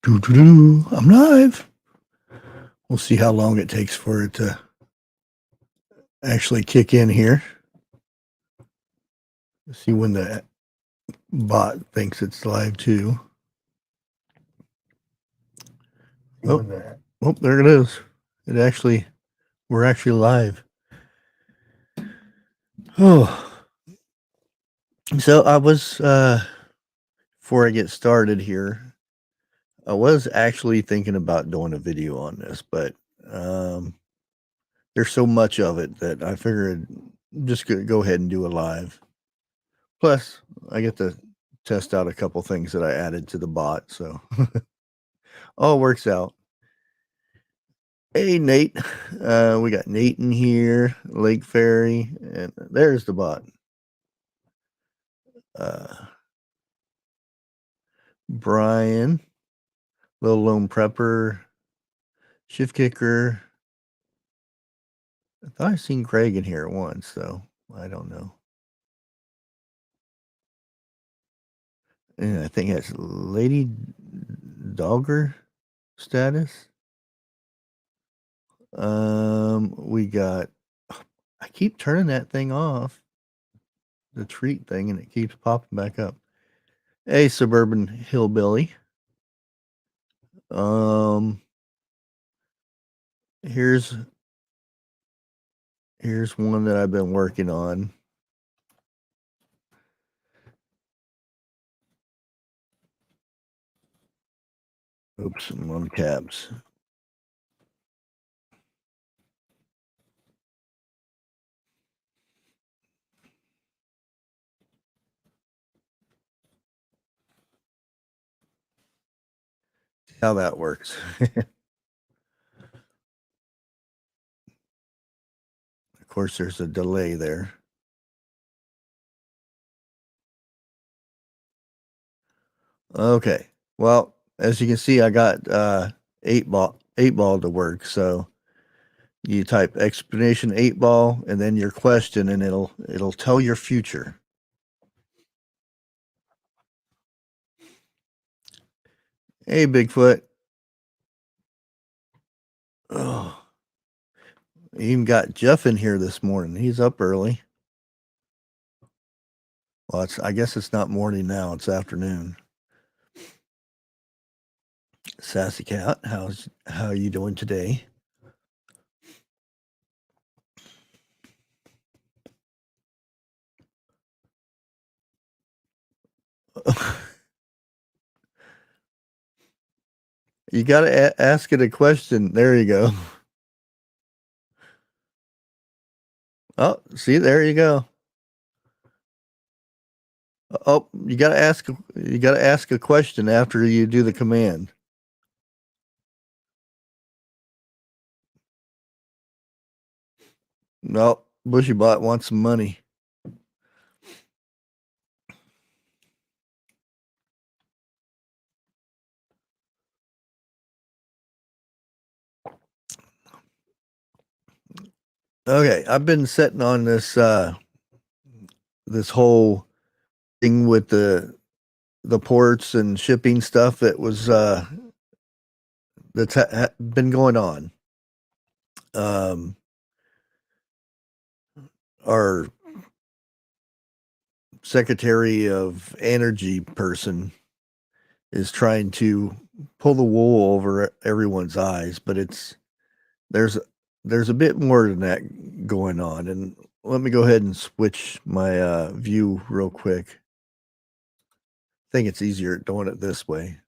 I'm live. We'll see how long it takes for it to actually kick in here. See when the bot thinks it's live too. Oh, there it is. We're actually live. Oh, so I was, before I get started here, I was actually thinking about doing a video on this, but there's so much of it that I figured just go ahead and do a live. Plus, I get to test out a couple things that I added to the bot, so all works out. Hey, Nate. We got Nate in here, Lake Fairy, and there's the bot. Brian, Little Lone Prepper, Shift Kicker. I thought I seen Craig in here once, so I don't know. And I think that's Lady Dogger status. We got, I keep turning that thing off, the treat thing, and it keeps popping back up. Hey, Suburban Hillbilly. Here's one that I've been working on. Oops, I'm on caps. How that works. Of course, there's a delay there. Okay. Well, as you can see, I got 8-ball to work. So you type explanation 8-ball and then your question, and it'll tell your future. Hey, Bigfoot. Oh, even got Jeff in here this morning. He's up early. Well, I guess it's not morning now. It's afternoon. Sassy Cat, how are you doing today? You got to ask it a question. There you go. Oh, see, there you go. Oh, you got to ask a question after you do the command. No, BushyBot wants some money. Okay, I've been sitting on this this whole thing with the ports and shipping stuff that was that's been going on. Our Secretary of Energy person is trying to pull the wool over everyone's eyes, but there's a bit more than that going on. And let me go ahead and switch my view real quick. I think it's easier doing it this way.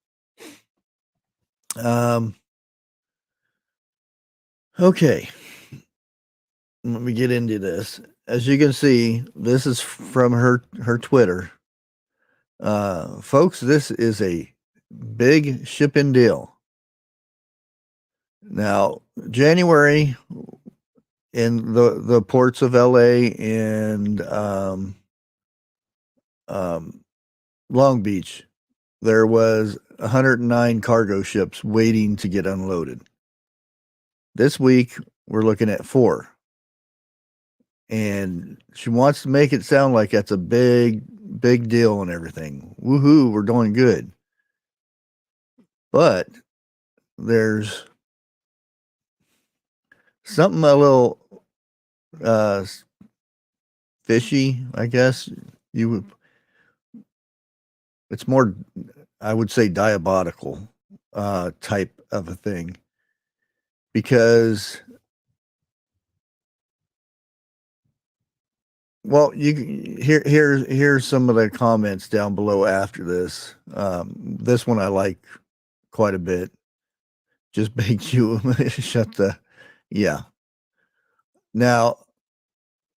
Okay. Let me get into this. As you can see, this is from her Twitter. Folks, this is a big shipping deal. Now, January in the ports of LA and Long Beach, there was 109 cargo ships waiting to get unloaded. This week, we're looking at 4. And she wants to make it sound like that's a big deal and everything. Woohoo, we're doing good. But there's something a little uh, fishy, I guess. You would, it's more, I would say, diabolical type of a thing, because, well, here's some of the comments down below after this. This one I like quite a bit. Just makes you shut the, yeah. Now,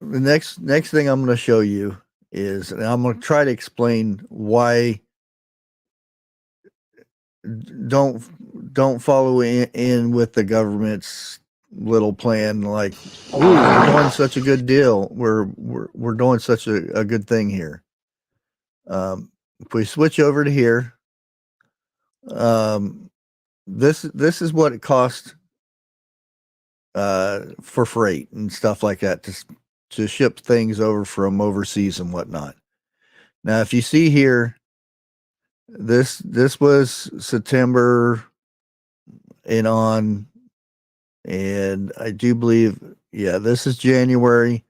the next thing I'm going to show you is, and I'm going to try to explain why don't follow in with the government's little plan. Like, ooh, we're doing such a good deal. We're doing such a good thing here. If we switch over to here, this is what it costs for freight and stuff like that to ship things over from overseas and whatnot. Now, if you see here, this was September and on, and I do believe, yeah, this is January.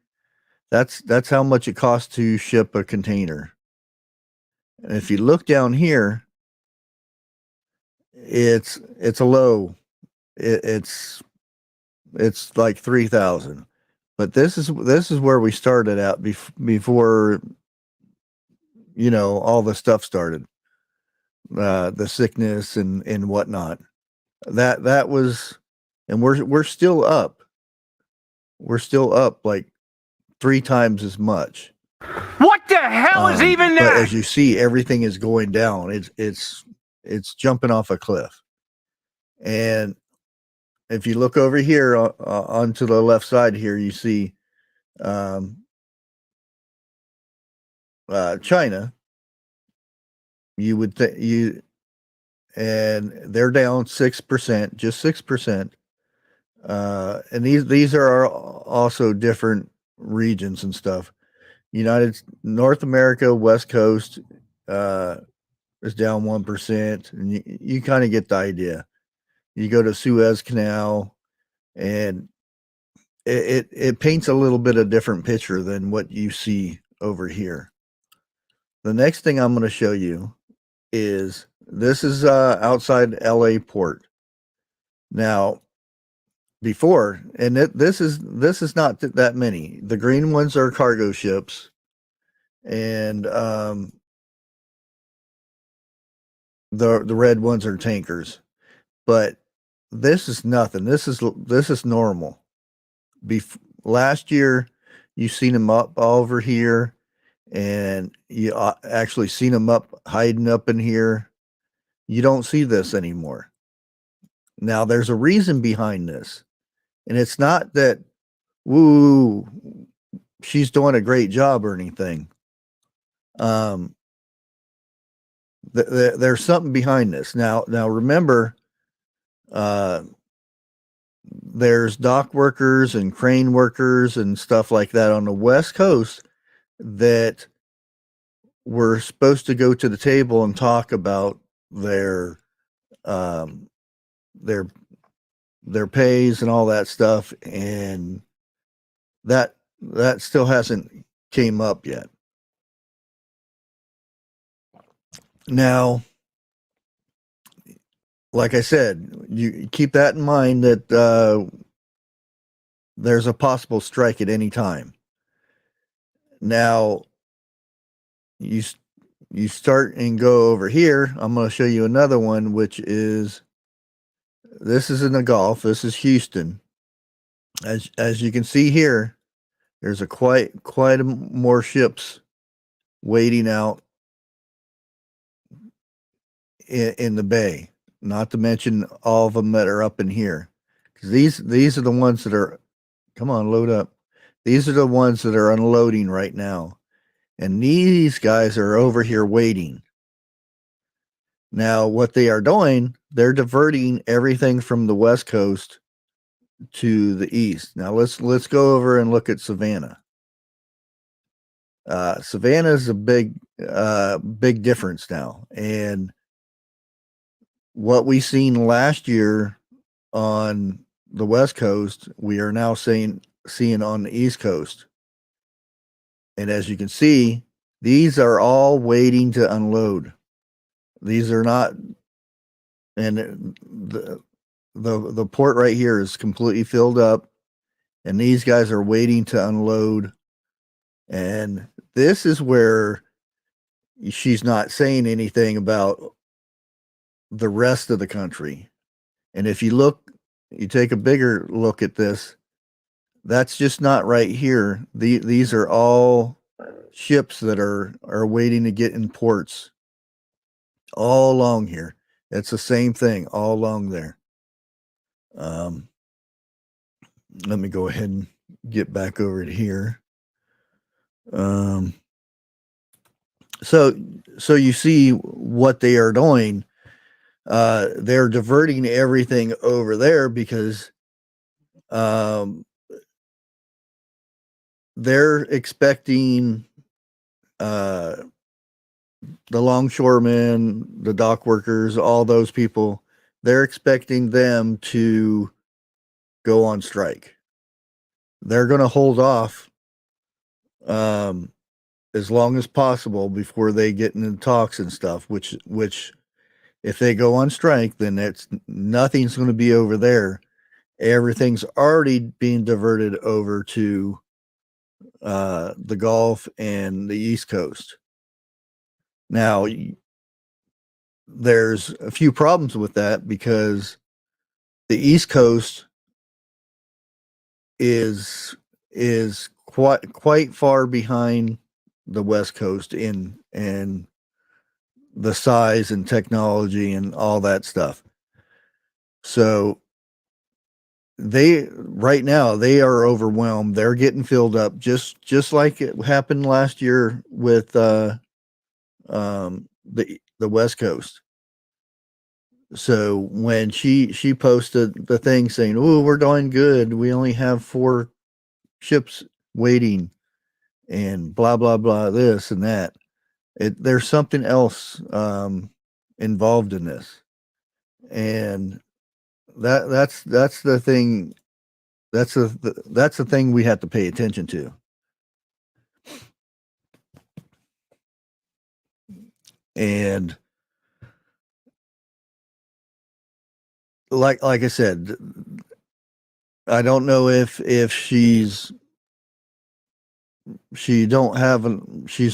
That's how much it costs to ship a container. And if you look down here, it's a low. It's like 3,000. But this is where we started at before, you know, all the stuff started, the sickness and whatnot. That was, and we're still up. We're still up like 3 times as much. What the hell is even that? But as you see, everything is going down. It's jumping off a cliff. And if you look over here onto the left side here, you see China. You would and they're down 6%, just 6%. And these are also different regions and stuff. North America, West Coast is down 1%, and you kind of get the idea. You go to Suez Canal, and it paints a little bit of different picture than what you see over here. The next thing I'm going to show you is, this is outside LA port. Now, before, and this is not that many. The green ones are cargo ships, and the red ones are tankers. But this is nothing. This is normal. Last year, you seen them up over here, and you actually seen them hiding up in here. You don't see this anymore. Now, there's a reason behind this, and it's not that, woo, she's doing a great job or anything. There's something behind this. Now remember, there's dock workers and crane workers and stuff like that on the West Coast that were supposed to go to the table and talk about their pays and all that stuff, and that still hasn't came up yet. Now, like I said, you keep that in mind, that there's a possible strike at any time. Now, you start and go over here. I'm going to show you another one, which is, this is in the Gulf. This is Houston. As you can see here, there's a quite more ships waiting out in the bay. Not to mention all of them that are up in here. These are the ones that are, come on, load up. These are the ones that are unloading right now. And these guys are over here waiting. Now, what they are doing, they're diverting everything from the West Coast to the east. Now, let's go over and look at Savannah. Savannah is a big difference now. And what we seen last year on the West Coast, we are now seeing on the East Coast. And as you can see, these are all waiting to unload. These are not, and the port right here is completely filled up, and these guys are waiting to unload. And this is where she's not saying anything about the rest of the country. And if you look, you take a bigger look at this, that's just not right here. These are all ships that are waiting to get in ports all along here. It's the same thing all along there. Let me go ahead and get back over to here. So you see what they are doing. They're diverting everything over there because they're expecting the longshoremen, the dock workers, all those people, they're expecting them to go on strike. They're going to hold off as long as possible before they get into talks and stuff, which if they go on strike, then nothing's going to be over there. Everything's already being diverted over to the Gulf and the East Coast. Now, there's a few problems with that because the East Coast is quite far behind the West Coast in the size and technology and all that stuff. So right now they are overwhelmed. They're getting filled up just like it happened last year with the West Coast. So when she posted the thing saying, "Oh, we're doing good. We only have 4 ships waiting," and blah blah blah, this and that. There's something else involved in this, and that's the thing. That's the thing we have to pay attention to. And like I said, I don't know if she's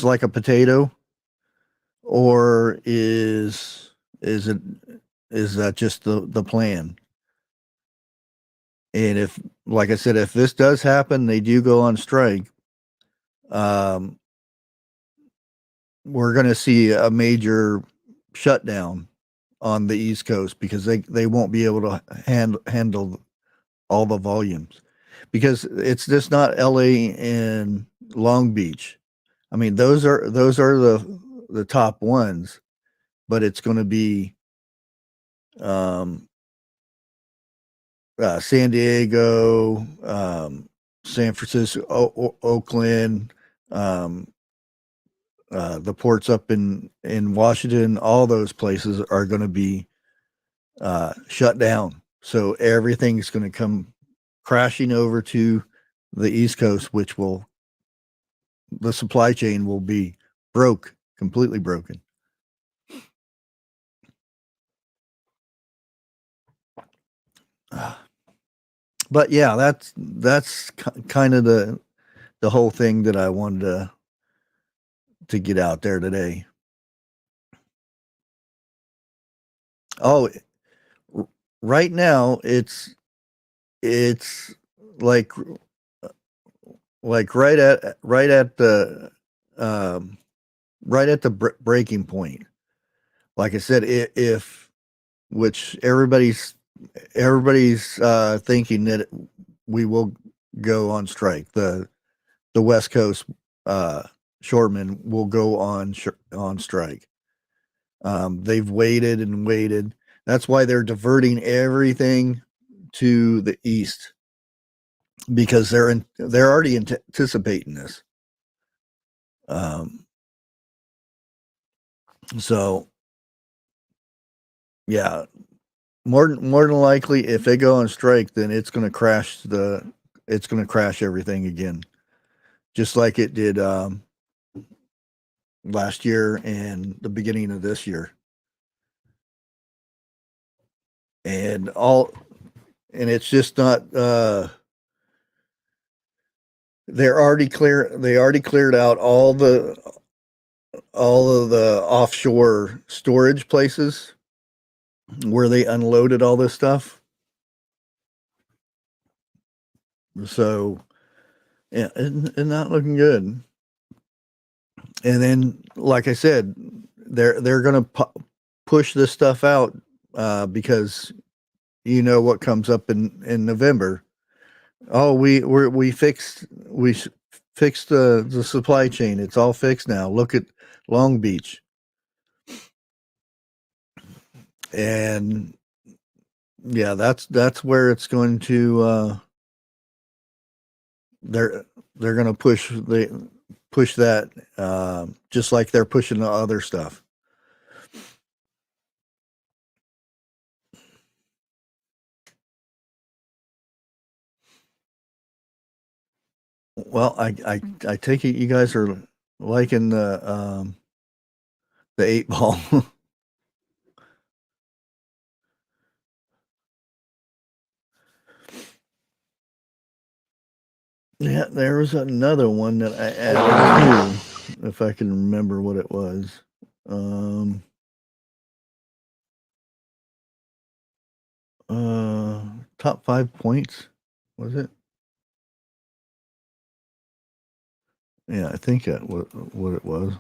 like a potato, or is that just the plan? And if, like I said, if this does happen, they do go on strike, we're going to see a major shutdown on the East Coast because they won't be able to handle all the volumes, because it's just not LA and Long Beach. I mean, those are the top ones, but it's going to be San Diego, San Francisco, Oakland, the ports up in Washington. All those places are going to be shut down. So everything's going to come crashing over to the East Coast, which the supply chain will be completely broken. But yeah, that's kind of the whole thing that I wanted to get out there today. Oh, right now it's like right at the breaking point. Like I said, if which everybody's thinking that we will go on strike. The West Coast shoremen will go on strike. They've waited and waited. That's why they're diverting everything to the east, because they're already anticipating this. So Yeah, more than likely, if they go on strike, then it's going to crash everything again, just like it did last year and the beginning of this year. And it's just not they already cleared out all of the offshore storage places where they unloaded all this stuff. So yeah, it's not looking good. And then, like I said, they're going to push this stuff out because you know what comes up in November. Oh, we fixed the supply chain. It's all fixed now. Look at Long Beach. And yeah, that's where it's going to they're going to push that just like they're pushing the other stuff. Well, I take it you guys are liking the 8 ball. Yeah, there was another one that I added too, if I can remember what it was. Top 5 points, was it? Yeah, I think that what it was.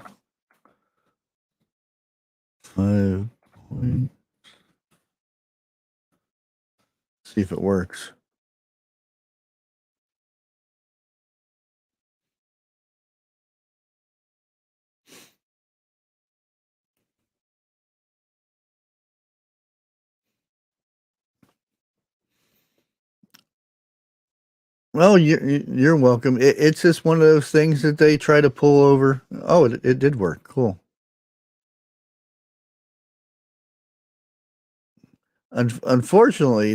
5 points. See if it works. Well, you're welcome. It's just one of those things that they try to pull over. Oh, it did work. Cool. Unfortunately,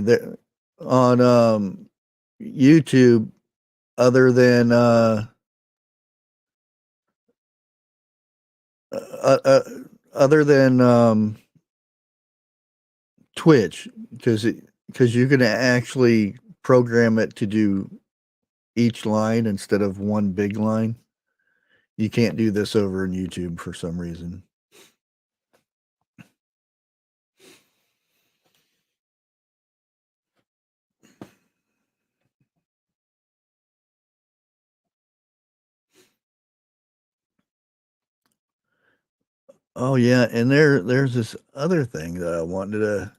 on YouTube, other than uh, uh, other than Twitch, because you can actually program it to do each line instead of one big line. You can't do this over in YouTube for some reason. Oh yeah, and there's this other thing that I wanted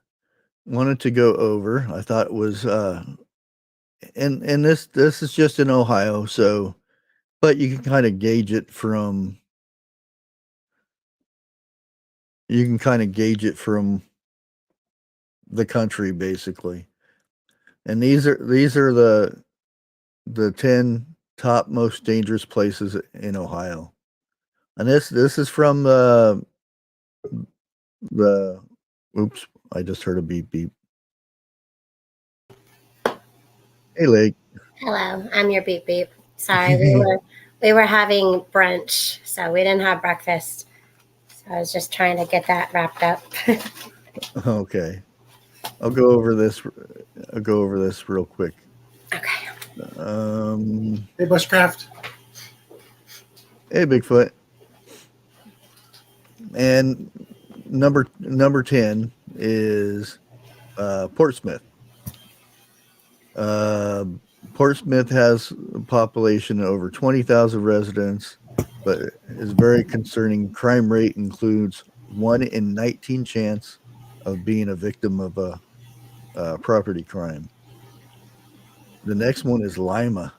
to go over. I thought it was and this is just in Ohio, so but you can kind of gauge it from the country basically. And these are the 10 top most dangerous places in Ohio. And this is from the oops, I just heard a beep beep. Hey Lake. Hello, I'm your beep beep. Sorry, we were having brunch, so we didn't have breakfast. So I was just trying to get that wrapped up. Okay. I'll go over this real quick. Okay. Hey, Bushcraft. Hey Bigfoot. And number 10 is Portsmouth. Portsmouth has a population of over 20,000 residents, but is very concerning. Crime rate includes 1 in 19 chance of being a victim of a property crime. The next one is Lima.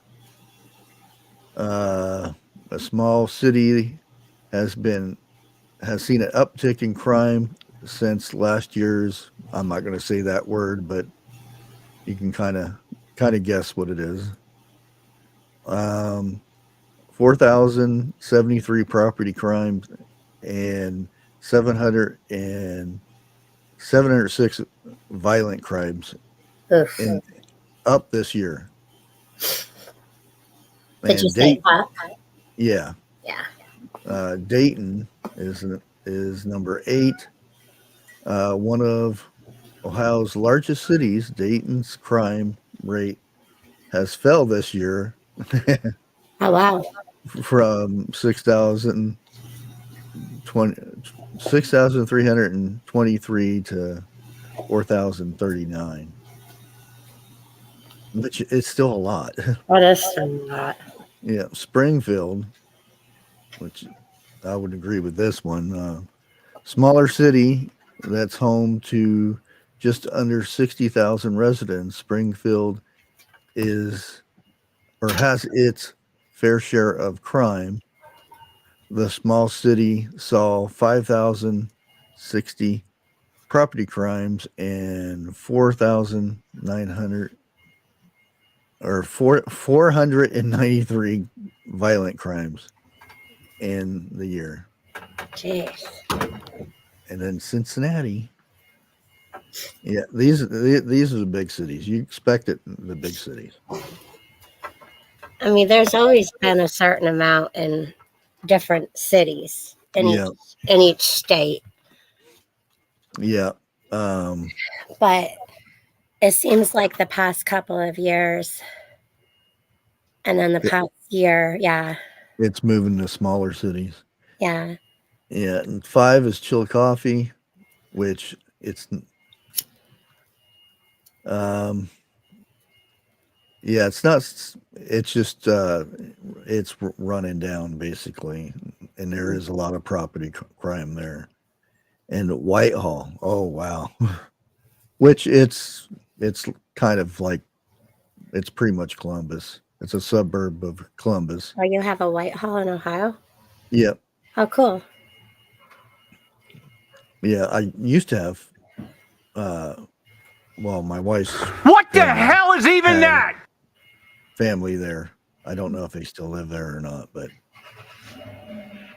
A small city has seen an uptick in crime since last year's. I'm not going to say that word, but you can kind of guess what it is. 4,073 property crimes and 760 706 violent crimes Oof. up this year. Did you And say up? yeah, Yeah. Dayton is number 8. One of Ohio's largest cities. Dayton's crime rate has fell this year Oh, wow. from 6,323 to 4,039, which is still a lot. What is that? Yeah, Springfield, which I would agree with this one. Smaller city that's home to just under 60,000 residents. Springfield is or has its fair share of crime. The small city saw 5,060 property crimes and 4,900 or 493 violent crimes in the year. Jeez. And then Cincinnati. Yeah, these are the big cities. You expect it in the big cities. I mean, there's always been a certain amount in different cities in each state, Yeah. but it seems like the past couple of years, and then the past year, it's moving to smaller cities. Yeah. Yeah, and 5 is Chillicothe, which it's yeah, it's not. It's just it's running down basically, and there is a lot of property crime there. And Whitehall, oh wow, which it's kind of like it's pretty much Columbus. It's a suburb of Columbus. Oh, you have a Whitehall in Ohio? Yep. Oh, cool. Yeah, I used to have. Well, my wife's. What the hell is even that? Family there. I don't know if they still live there or not, but.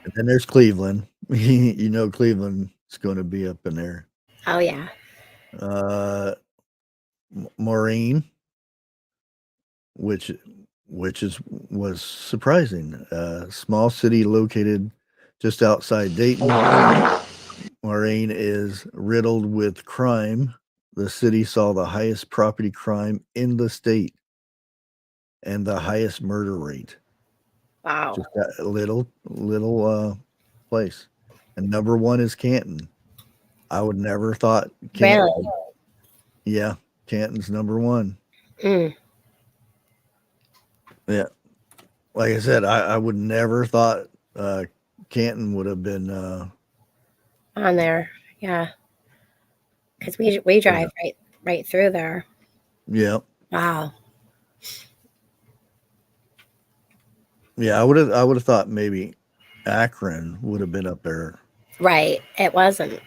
And then there's Cleveland. You know, Cleveland's going to be up in there. Oh yeah. Maureen, which was surprising. Small city located just outside Dayton. Maureen is riddled with crime. The city saw the highest property crime in the state and the highest murder rate. Wow. Just that little place. And number 1 is Canton. I would never thought Canton. Really? Yeah, Canton's number 1. Mm. Yeah. Like I said, I would never thought Canton would have been On there. Yeah. Because we drive right through there. Yeah. Wow. Yeah, I would have thought maybe Akron would have been up there. Right. It wasn't.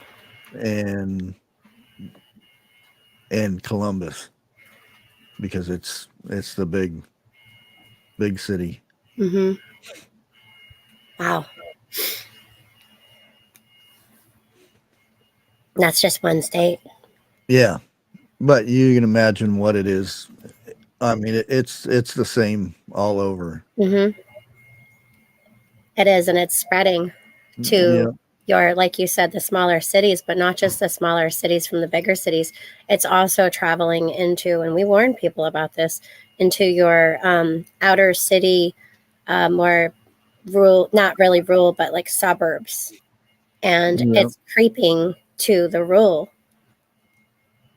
And Columbus, because it's the big city. Mm-hmm. Wow. That's just one state. Yeah, but you can imagine what it is. I mean, it's the same all over. Mm-hmm. It is, and it's spreading to your, like you said, the smaller cities, but not just the smaller cities from the bigger cities. It's also traveling into, and we warn people about this, into your outer city, more rural, not really rural, but like suburbs. And it's creeping to the rural.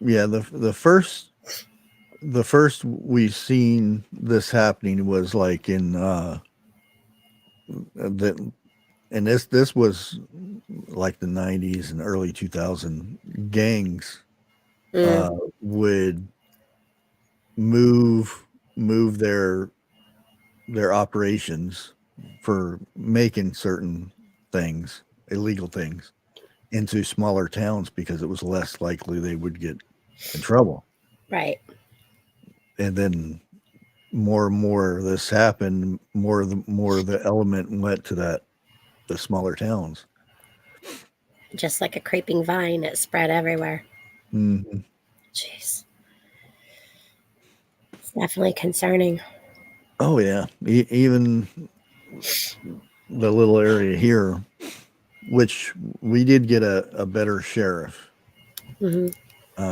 Yeah, the first we seen this happening was like in this was like the 90s and early 2000. Gangs would move their operations for making certain things, illegal things, into smaller towns because it was less likely they would get in trouble. Right. And then more and more this happened, more the element went to the smaller towns. Just like a creeping vine, it spread everywhere. Mhm. Jeez. It's definitely concerning. Oh yeah, even the little area here, which we did get a better sheriff. Hmm.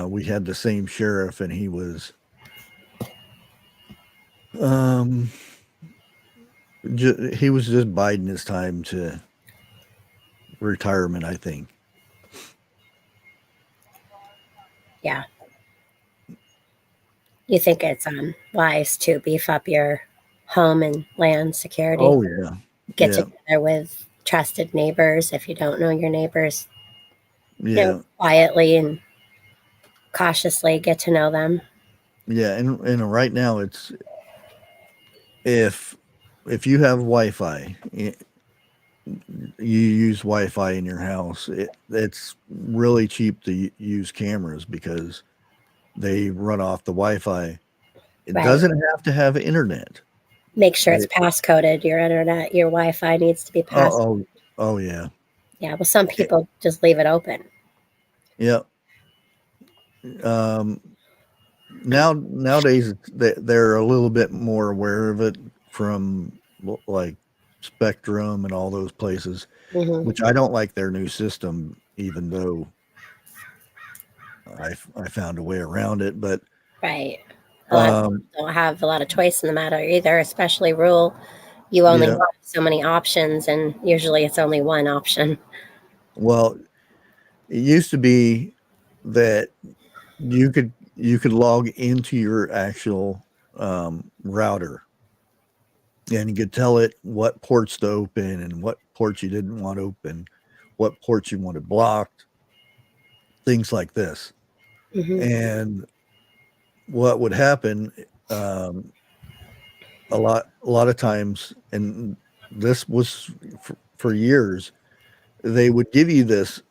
We had the same sheriff, and um, he was just biding his time to retirement, I think. Yeah. You think it's wise to beef up your home and land security? Oh yeah, Get yeah, together with trusted neighbors if you don't know your neighbors. yeah, Quietly and cautiously get to know them. yeah. And right now, it's if if you have Wi-Fi, you use Wi-Fi in your house. It's really cheap to use cameras because they run off the Wi-Fi. It Right. doesn't have to have internet. Make sure it's It, passcoded. Your internet, your Wi-Fi needs to be oh, passed. oh yeah, Yeah, well, some It- people just leave it open. yeah. Um, nowadays they're a little bit more aware of it from like Spectrum and all those places, Hmm. which I don't like their new system, even though I found a way around it. But Right. A lot of people um, don't have a lot of choice in the matter either, especially rural. You only yeah, have so many options, and usually it's only one option. well, it used to be that you could log into your actual router, and you could tell it what ports to open and what ports you didn't want open, what ports you wanted blocked, things like this. Hmm. And what would happen um, a lot of times, and this was for years, they would give you this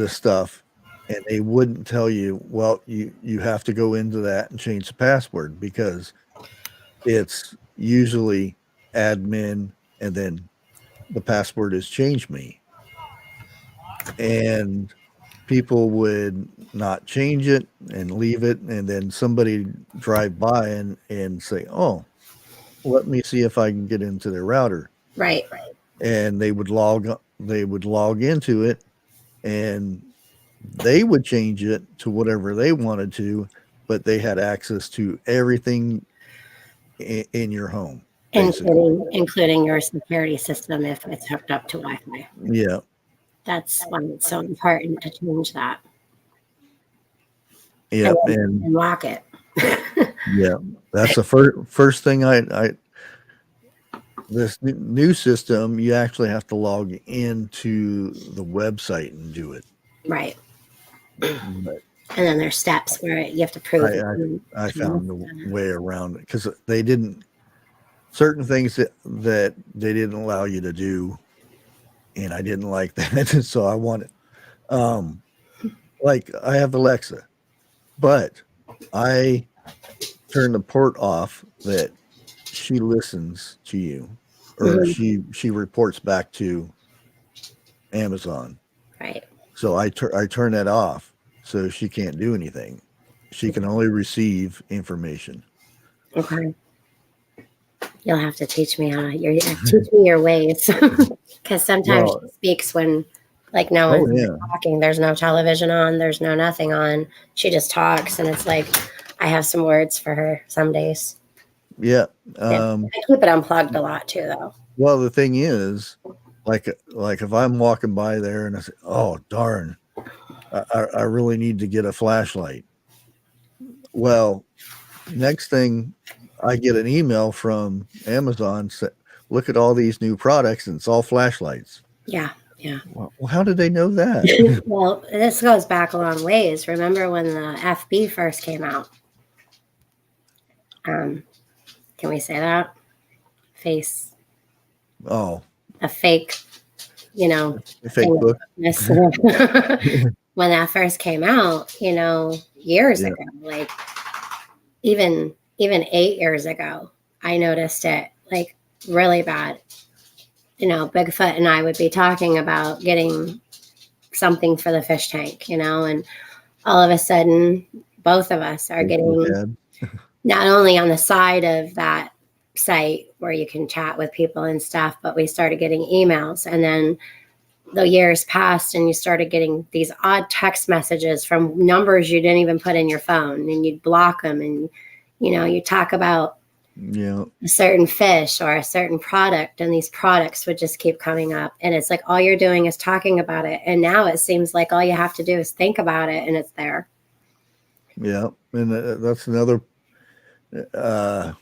stuff, and they wouldn't tell you, well, you have to go into that and change the password because it's usually admin, and then the password is change me, and people would not change it and leave it, and then somebody drive by and say, oh, let me see if I can get into their router, Right. and they would log into it, and they would change it to whatever they wanted to, but they had access to everything in your home, basically. Including your security system if it's hooked up to Wi-Fi. Yeah, That's why it's so important to change that yeah, and, and and lock it. yeah, that's the first thing I this new system, you actually have to log into the website and do it. Right. But And then there's steps where you have to prove I it. I, I found the way around it because they didn't certain things that they didn't allow you to do, and I didn't like that. So I wanted, um, like I have Alexa, but I turn the port off that she listens to you, or Mhm. she reports back to Amazon. Right. So I turn that off so she can't do anything. She can only receive information. Okay. You'll have to teach me teach me your ways because sometimes Well, she speaks when like no oh one's yeah, talking. There's no television on. There's no nothing on. She just talks, and it's like I have some words for her some days. yeah. Yeah. I keep it unplugged a lot too, though. Well, the thing is, like if I'm walking by there and I say, "Oh darn, I really need to get a flashlight." Well, next thing I get an email from Amazon say, "Look at all these new products, and it's all flashlights." Yeah. Yeah. Well, how did they know that? Well, this goes back a long ways. Remember when the FB first came out? Um, can we say that? Face Oh, a fake, you know, fake book. when that first came out, years Yeah, ago, like even 8 years ago, I noticed it like really bad. Bigfoot and I would be talking about getting something for the fish tank, and all of a sudden, both of us are getting not only on the side of that site where you can chat with people and stuff, but we started getting emails. And then the years passed and you started getting these odd text messages from numbers you didn't even put in your phone, and you'd block them. And, you talk about a certain fish or a certain product, and these products would just keep coming up. And it's like all you're doing is talking about it. And now it seems like all you have to do is think about it and it's there. Yeah. And that's another, and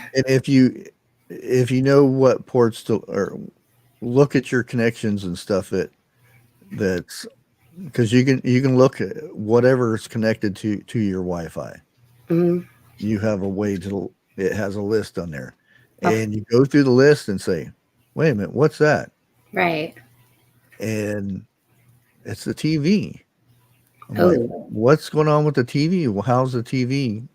if you know what ports to, or look at your connections and stuff, that's because you can look at whatever is connected to your Wi-Fi. Mm-hmm. You have a way it has a list on there, and you go through the list and say, wait a minute, what's that? Right. And it's the TV. I'm like, what's going on with the TV? Well, how's the TV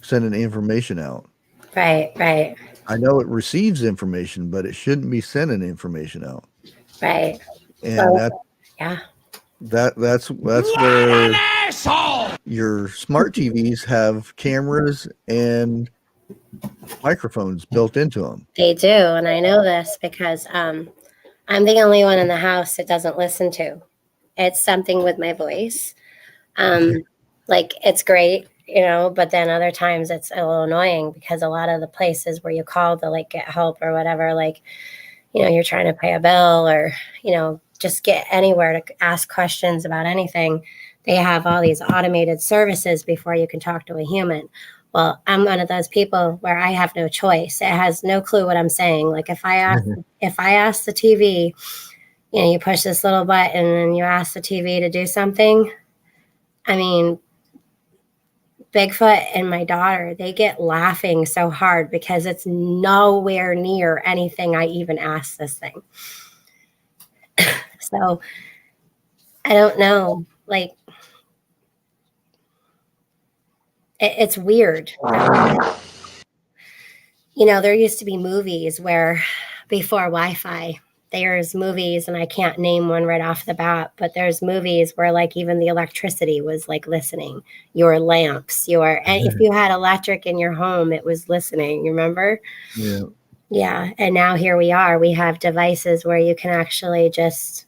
sending information out? Right. I know it receives information, but it shouldn't be sending information out. Right. And that's where your smart TVs have cameras and microphones built into them. They do, and I know this because I'm the only one in the house it doesn't listen to. It's something with my voice. Like, it's great, but then other times it's a little annoying because a lot of the places where you call to like get help or whatever, like, you're trying to pay a bill or, just get anywhere to ask questions about anything, they have all these automated services before you can talk to a human. Well, I'm one of those people where I have no choice. It has no clue what I'm saying. Like if I ask the TV, you push this little button and you ask the TV to do something. I mean, Bigfoot and my daughter, they get laughing so hard because it's nowhere near anything I even asked this thing. So I don't know. Like, it's weird. There used to be movies where before Wi-Fi, there's movies, and I can't name one right off the bat, but there's movies where like even the electricity was like listening, your lamps, and if you had electric in your home, it was listening. You remember? Yeah. Yeah. And now here we are. We have devices where you can actually just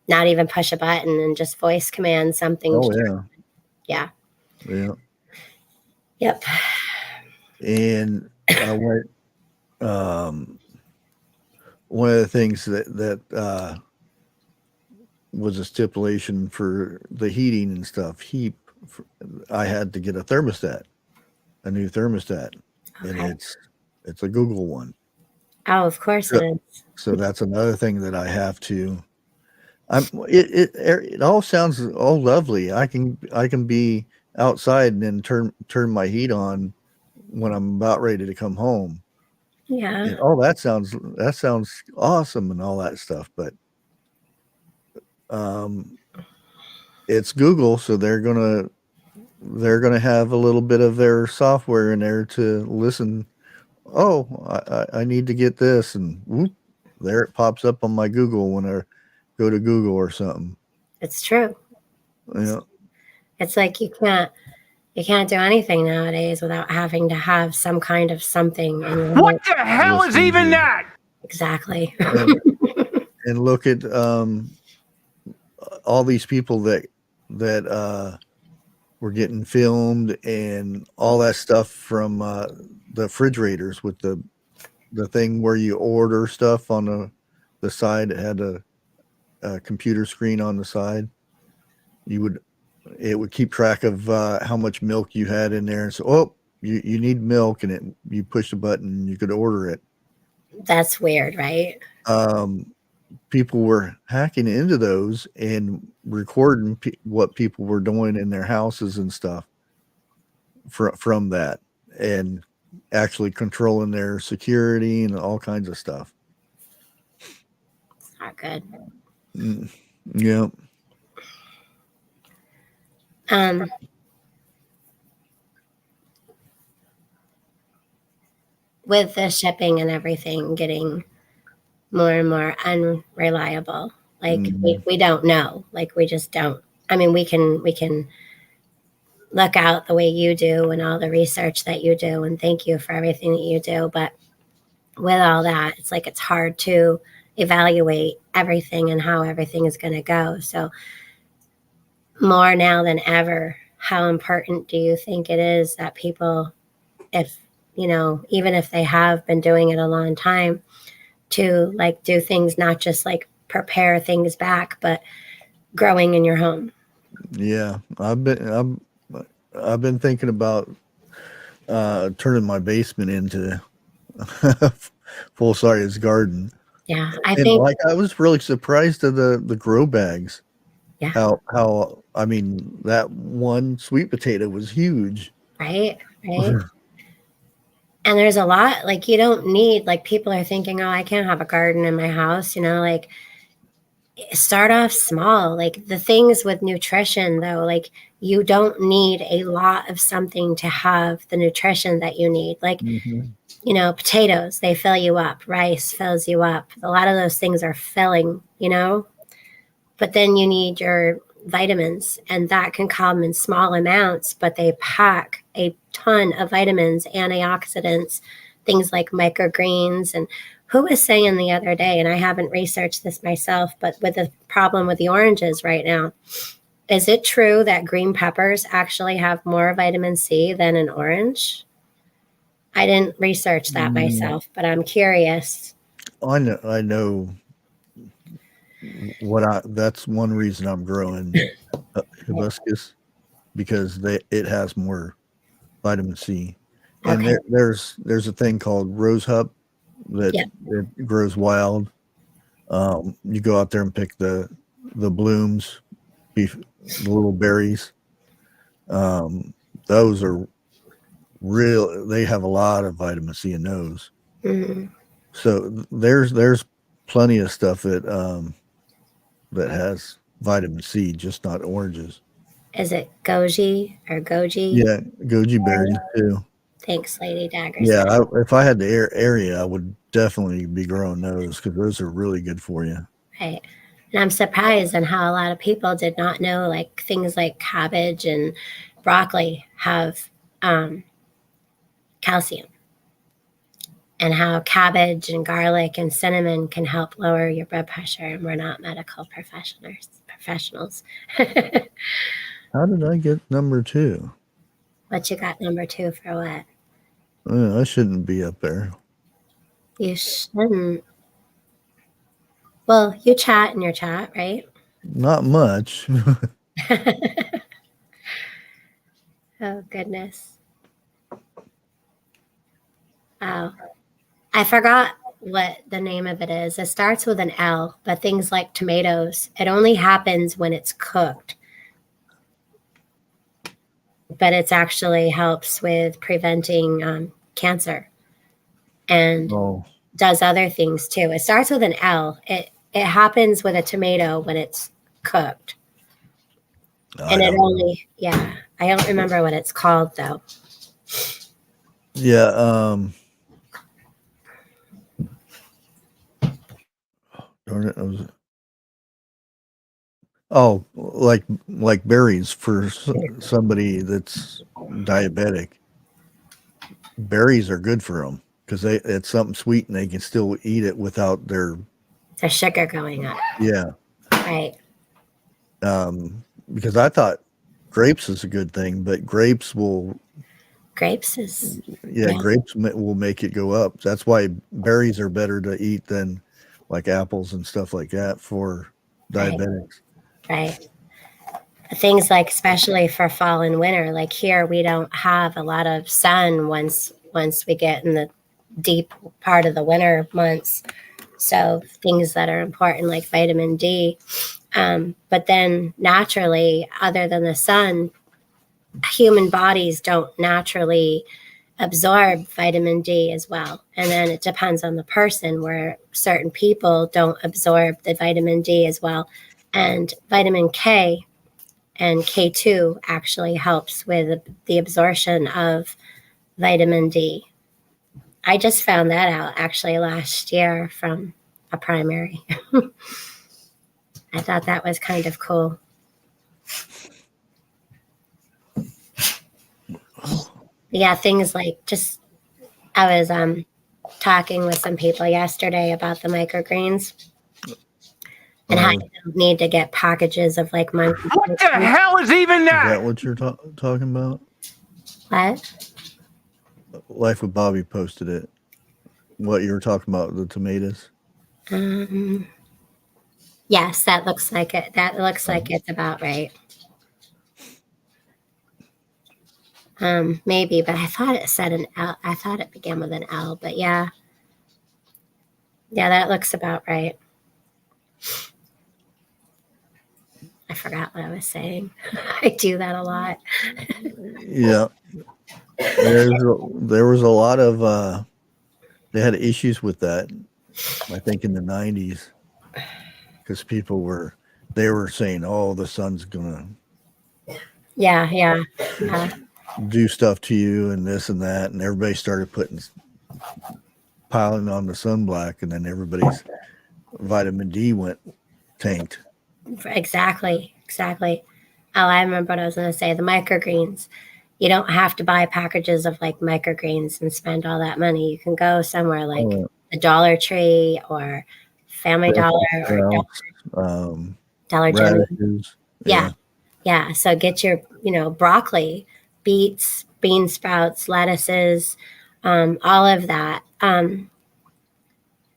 not even push a button and just voice command something. Oh, yeah. Yeah. Yeah. Yep. And one of the things that was a stipulation for the heating and stuff, I had to get a new thermostat, and it's a Google one. Oh, of course it is. So that's another thing that I have to. It all sounds all lovely. I can be outside and then turn my heat on when I'm about ready to come home. Yeah. And, that sounds awesome and all that stuff, but it's Google, so they're gonna have a little bit of their software in there to listen. Oh, I need to get this, and whoop, there it pops up on my Google when I go to Google or something. It's true. Yeah. It's like you can't do anything nowadays without having to have some kind of something. What the hell is even that? Exactly. And look at all these people that were getting filmed and all that stuff from the refrigerators with the thing where you order stuff on the side. It had a computer screen on the side. It would keep track of how much milk you had in there. And so, you need milk, and you push the button and you could order it. That's weird, right? People were hacking into those and recording what people were doing in their houses and stuff from that, and actually controlling their security and all kinds of stuff. It's not good. Yeah. With the shipping and everything getting more and more unreliable, Like Mhm. we don't know. Like we just don't. I mean, we can look out the way you do and all the research that you do, and thank you for everything that you do. But with all that, it's like it's hard to evaluate everything and how everything is going to go. So more now than ever, how important do you think it is that people, if even if they have been doing it a long time, to like do things, not just like prepare things back, but growing in your home? Yeah, I've been thinking about turning my basement into full size garden. Yeah, I And think, like I was really surprised at the grow bags. yeah, How I mean that one sweet potato was huge. right, right. And there's a lot, like you don't need, like people are thinking, oh, I can't have a garden in my house, like start off small. Like the things with nutrition though, like you don't need a lot of something to have the nutrition that you need. Like, Mhm. potatoes, they fill you up, rice fills you up, a lot of those things are filling, but then you need your vitamins, and that can come in small amounts, but they pack a ton of vitamins, antioxidants, things like microgreens. And who was saying the other day, and I haven't researched this myself, but with the problem with the oranges right now, is it true that green peppers actually have more vitamin C than an orange? I didn't research that Mm, myself, but I'm curious. I know that's one reason I'm growing hibiscus, because it has more vitamin C. And Okay. there's a thing called rosehip that Yep. it grows wild. You go out there and pick the blooms, the little berries. Um, those are real. They have a lot of vitamin C in those. Mhm. So there's plenty of stuff that has vitamin C, just not oranges. Is it goji or goji? Yeah, goji berries too. Thanks, Lady Dagger Yeah, said. if I had the area, I would definitely be growing those because those are really good for you. Right. And I'm surprised on how a lot of people did not know, like things like cabbage and broccoli have calcium, and how cabbage and garlic and cinnamon can help lower your blood pressure. And we're not medical professionals. How did I get number two? What you got number 2 for what? I shouldn't be up there. You shouldn't. Well, you chat in your chat, right? Not much. Oh, goodness. Oh, I forgot what the name of it is. It starts with an L, but things like tomatoes, it only happens when it's cooked. But it's actually helps with preventing cancer and Oh, does other things too. It starts with an L. It happens with a tomato when it's cooked. I And it don't know. only, yeah, I don't remember what it's called though. Yeah, darn it, like berries for somebody that's diabetic. Berries are good for them because it's something sweet and they can still eat it without their There's sugar going up. yeah. Right. Because I thought grapes is a good thing, but grapes will Grapes is, yeah, yeah, grapes will make it go up. That's why berries are better to eat than like apples and stuff like that for right, diabetics. right. Things like, especially for fall and winter, like here we don't have a lot of sun once we get in the deep part of the winter months. So things that are important like vitamin D. But then naturally, other than the sun, human bodies don't naturally absorb vitamin D as well. And then it depends on the person, where certain people don't absorb the vitamin D as well. And vitamin K and K2 actually helps with the absorption of vitamin D. I just found that out actually last year from a primary. I thought that was kind of cool. Yeah, things like just I was talking with some people yesterday about the microgreens and how you don't need to get packages of like monkey. What the hell is even Is that? that what you're talking about? What? Life with Bobby posted it. What you were talking about, the tomatoes? Yes, that looks like it. That looks like it's about right. Maybe, but I thought it said an L. I thought it began with an L, but yeah. Yeah, that looks about right. I forgot what I was saying. I do that a lot. Yeah. There was a lot of they had issues with that, I think in the 90s, because people were saying, oh, the sun's gonna Yeah. do stuff to you and this and that, and everybody started piling on the sunblock, and then everybody's vitamin D went tanked. Exactly. Oh, I remember what I was going to say. The microgreens. You don't have to buy packages of like microgreens and spend all that money. You can go somewhere like the Dollar Tree or Family Dollar or Dollar General. Yeah. So get your, broccoli, beets, bean sprouts, lettuces, all of that.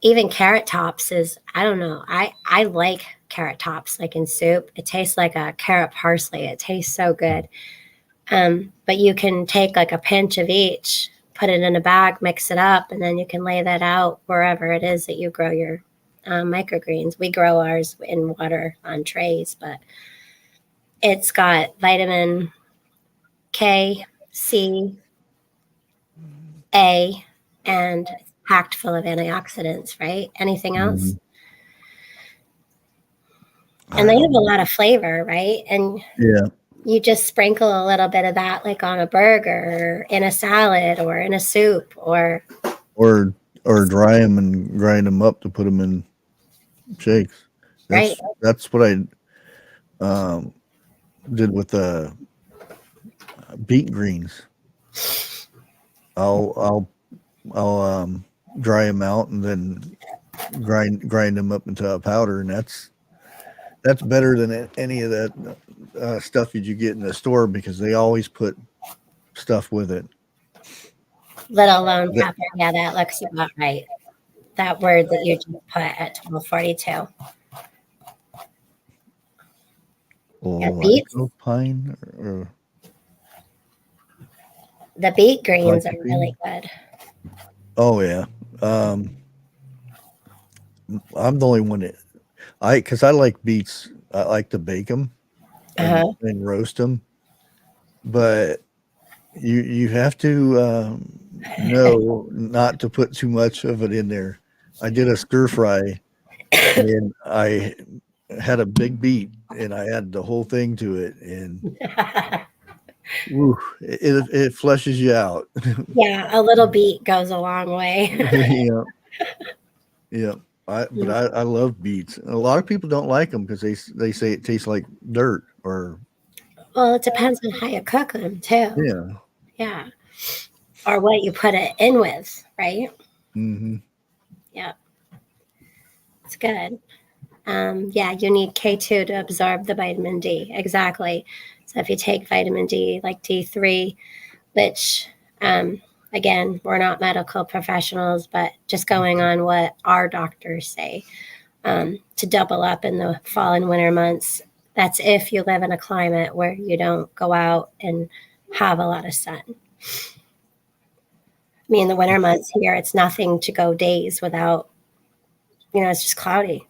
Even carrot tops is, I don't know. I like carrot tops like in soup. It tastes like a carrot parsley. It tastes so good. But you can take like a pinch of each, put it in a bag, mix it up, and then you can lay that out wherever it is that you grow your microgreens. We grow ours in water on trays, but it's got vitamin K, C, A, and it's packed full of antioxidants, right? Anything else? And they have a lot of flavor, right? And you just sprinkle a little bit of that like on a burger, or in a salad, or in a soup, or dry them and grind them up to put them in shakes. That's what I did with the beet greens. I'll dry them out and then grind them up into a powder, and that's better than any of that stuff that you get in the store, because they always put stuff with it. Let alone pepper. Yeah, that looks about right. That word that you just put at 1242. Pine or the beet greens are really good. Oh yeah. I'm the only one that because I like beets. I like to bake them and roast them, but you have to know not to put too much of it in there. I did a stir fry, and I had a big beet, and I added the whole thing to it, and it flushes you out. Yeah, a little beet goes a long way. Yeah. But I love beets. A lot of people don't like them because they say it tastes like dirt, or. Well, it depends on how you cook them too. Yeah. Or what you put it in with, right? Mm-hmm. Yeah. It's good. Yeah, you need K2 to absorb the vitamin D. Exactly. So if you take vitamin D, like D3, which, again, we're not medical professionals, but just going on what our doctors say, to double up in the fall and winter months. That's if you live in a climate where you don't go out and have a lot of sun. I mean, the winter months here, it's nothing to go days without, it's just cloudy.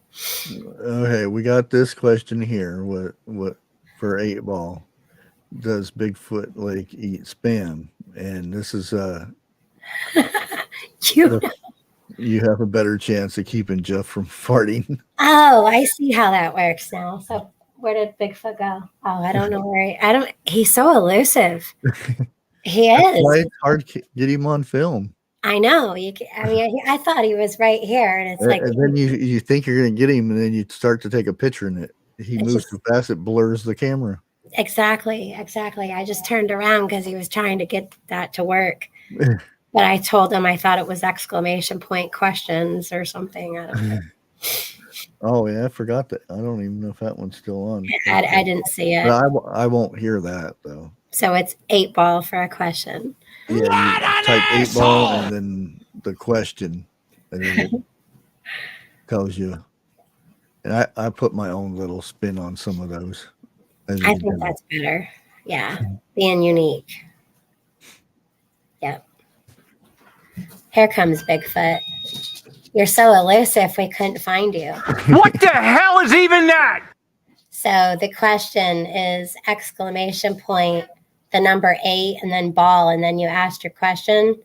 Okay, we got this question here. What for 8 Ball? Does Bigfoot Lake eat spam? And this is you have a better chance of keeping Jeff from farting. Oh, I see how that works now. So where did Bigfoot go? Oh, I don't know where he's so elusive. He is. That's why it's hard to get him on film. I know. I thought he was right here, and it's like. And then you think you're going to get him, and then you start to take a picture in it. he It's moves just- too fast, it blurs the camera. Exactly. I just turned around because he was trying to get that to work. But I told him I thought it was exclamation point questions or something. I don't know. Oh yeah, I forgot that. I don't even know if that one's still on. I didn't see it. But I won't hear that though. So it's 8-ball for a question. Yeah, you type 8-ball and then the question, and then it tells you. And I put my own little spin on some of those. As you I can think tell. that's better. Yeah. Being unique. Yep. Here comes Bigfoot. You're so elusive, we couldn't find you. What the hell is even that? So the question is exclamation point, the number 8, and then ball, and then you asked your question.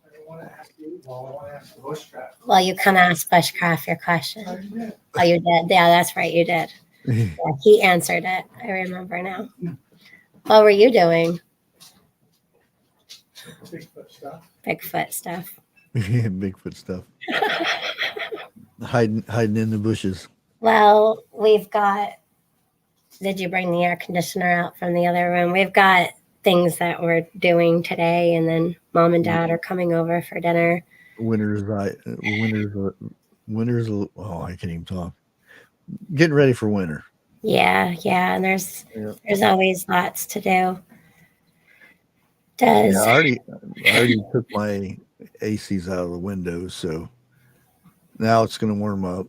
I don't want to ask you. Well, I want to ask the bushcraft. Well, you can ask Bushcraft your question. Oh, you did? Yeah, that's right, you did. Yeah, he answered it. I remember now. What were you doing? Bigfoot stuff. Bigfoot stuff. Yeah, Bigfoot stuff. hiding in the bushes. Well, we've got. Did you bring the air conditioner out from the other room? We've got things that we're doing today, and then Mom and Dad are coming over for dinner. Winter's. Oh, I can't even talk. Getting ready for winter. Yeah, and there's always lots to do. Yeah, I already took my ACs out of the windows, so now it's going to warm up.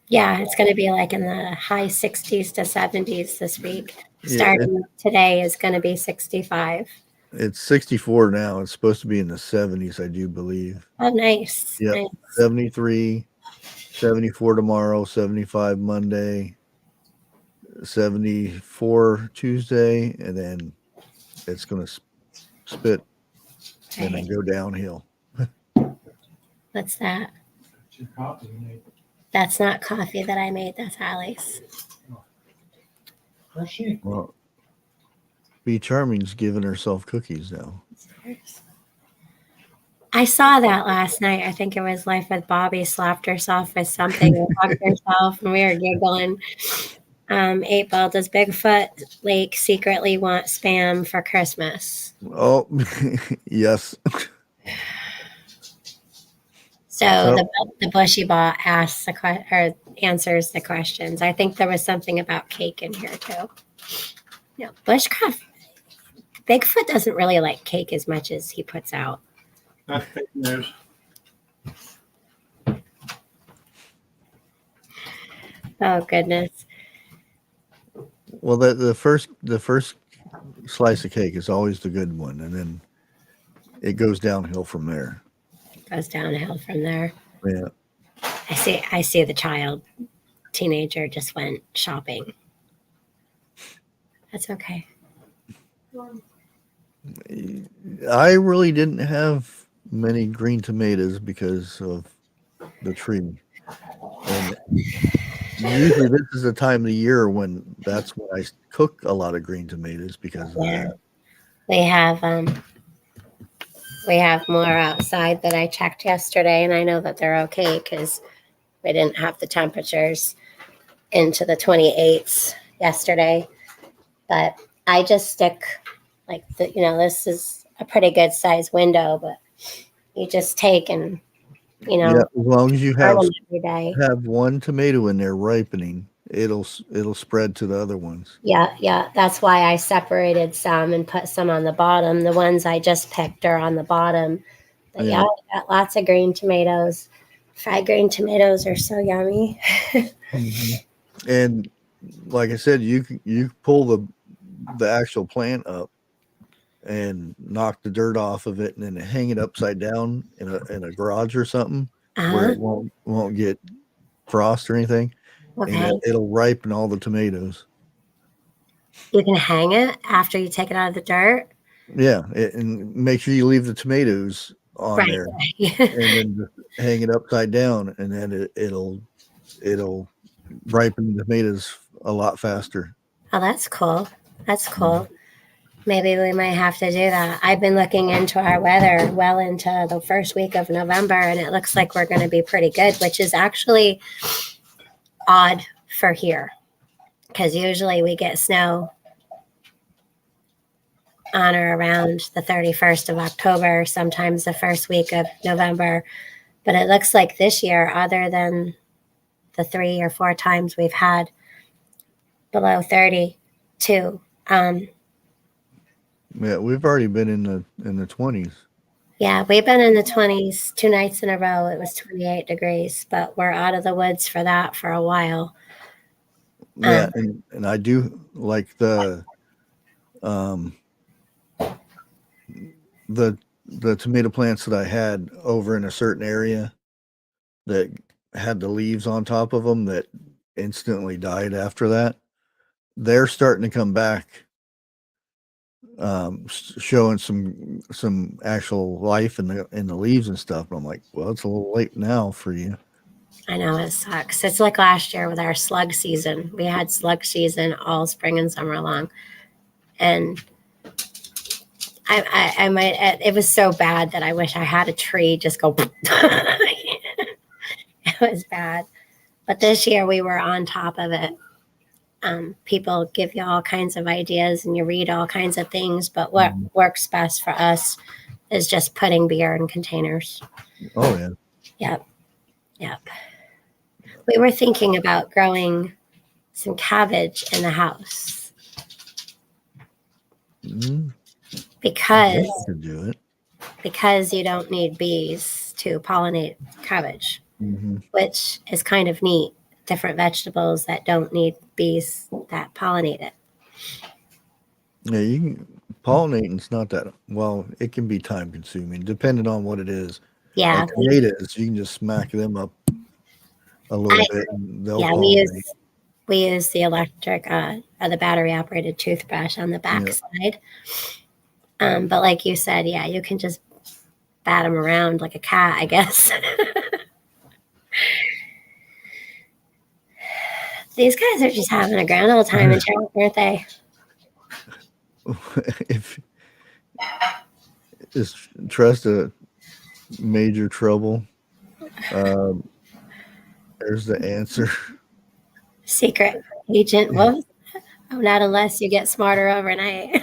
Yeah, it's going to be like in the high 60s to 70s this week. Starting today is going to be 65. It's 64 now. It's supposed to be in the 70s, I do believe. Oh, nice. Yeah, Nice. 73, 74 tomorrow, 75 Monday, 74 Tuesday, and then it's going to spit and then go downhill. What's that? It's your coffee you made. That's not coffee that I made. That's Allie's. Where's she? Well, Be Charming's giving herself cookies now. I saw that last night. I think it was Life with Bobby slapped herself with something and hugged herself, and we were giggling. 8-ball, does Bigfoot Lake secretly want Spam for Christmas? Oh, yes. So the bushy bot asks or answers the questions. I think there was something about cake in here too. No, bushcraft. Bigfoot doesn't really like cake as much as he puts out. That's fake news. Oh goodness. Well, the first slice of cake is always the good one, and then it goes downhill from there. Goes downhill from there. Yeah. I see the teenager just went shopping. That's okay. I really didn't have many green tomatoes because of the tree. And usually this is the time of the year that's when I cook a lot of green tomatoes because of that. We have more outside that I checked yesterday, and I know that they're okay because we didn't have the temperatures into the 28s yesterday. But I just stick this is a pretty good size window, but you just take and Yeah, as long as you have every day. one tomato in there ripening, it'll spread to the other ones. Yeah. That's why I separated some and put some on the bottom. The ones I just picked are on the bottom. But I got lots of green tomatoes. Fried green tomatoes are so yummy. Mm-hmm. And like I said, you pull the actual plant up and knock the dirt off of it, and then hang it upside down in a garage or something where it won't get frost or anything. Okay. And it'll ripen all the tomatoes. You can hang it after you take it out of the dirt. Yeah, and make sure you leave the tomatoes on there, and then just hang it upside down, and then it'll ripen the tomatoes a lot faster. Oh, that's cool. That's cool. Maybe we might have to do that. I've been looking into our weather well into the first week of November, and it looks like we're going to be pretty good, which is actually odd for here, because usually we get snow on or around the 31st of October, sometimes the first week of November. But it looks like this year, other than the 3 or 4 times we've had below 32, Yeah, we've already been in the 20s. yeah, we've been in the 20s 2 nights in a row. It was 28 degrees, but we're out of the woods for that for a while. Yeah, and I do like the tomato plants that I had over in a certain area that had the leaves on top of them that instantly died after that. They're starting to come back, showing some actual life in the leaves and stuff. But I'm like, well, it's a little late now for you. I know it sucks. It's like last year with our slug season. We had slug season all spring and summer long, and I might. It was so bad that I wish I had a tree just go. It was bad, but this year we were on top of it. People give you all kinds of ideas and you read all kinds of things, but what works best for us is just putting beer in containers. Oh yeah. Yep. We were thinking about growing some cabbage in the house because to do it, you don't need bees to pollinate cabbage, mm-hmm. which is kind of neat. Different vegetables that don't need bees that pollinate it. Yeah, you can pollinating's not that well. It can be time consuming depending on what it is. Yeah, like tomatoes, you can just smack them up a little bit, and they'll pollinate. We use the electric, the battery operated toothbrush on the back side. But like you said, yeah, you can just bat them around like a cat, I guess. These guys are just having a grand old time in town, aren't they? If is trust a major trouble, there's the answer. Secret agent. Well, not unless you get smarter overnight.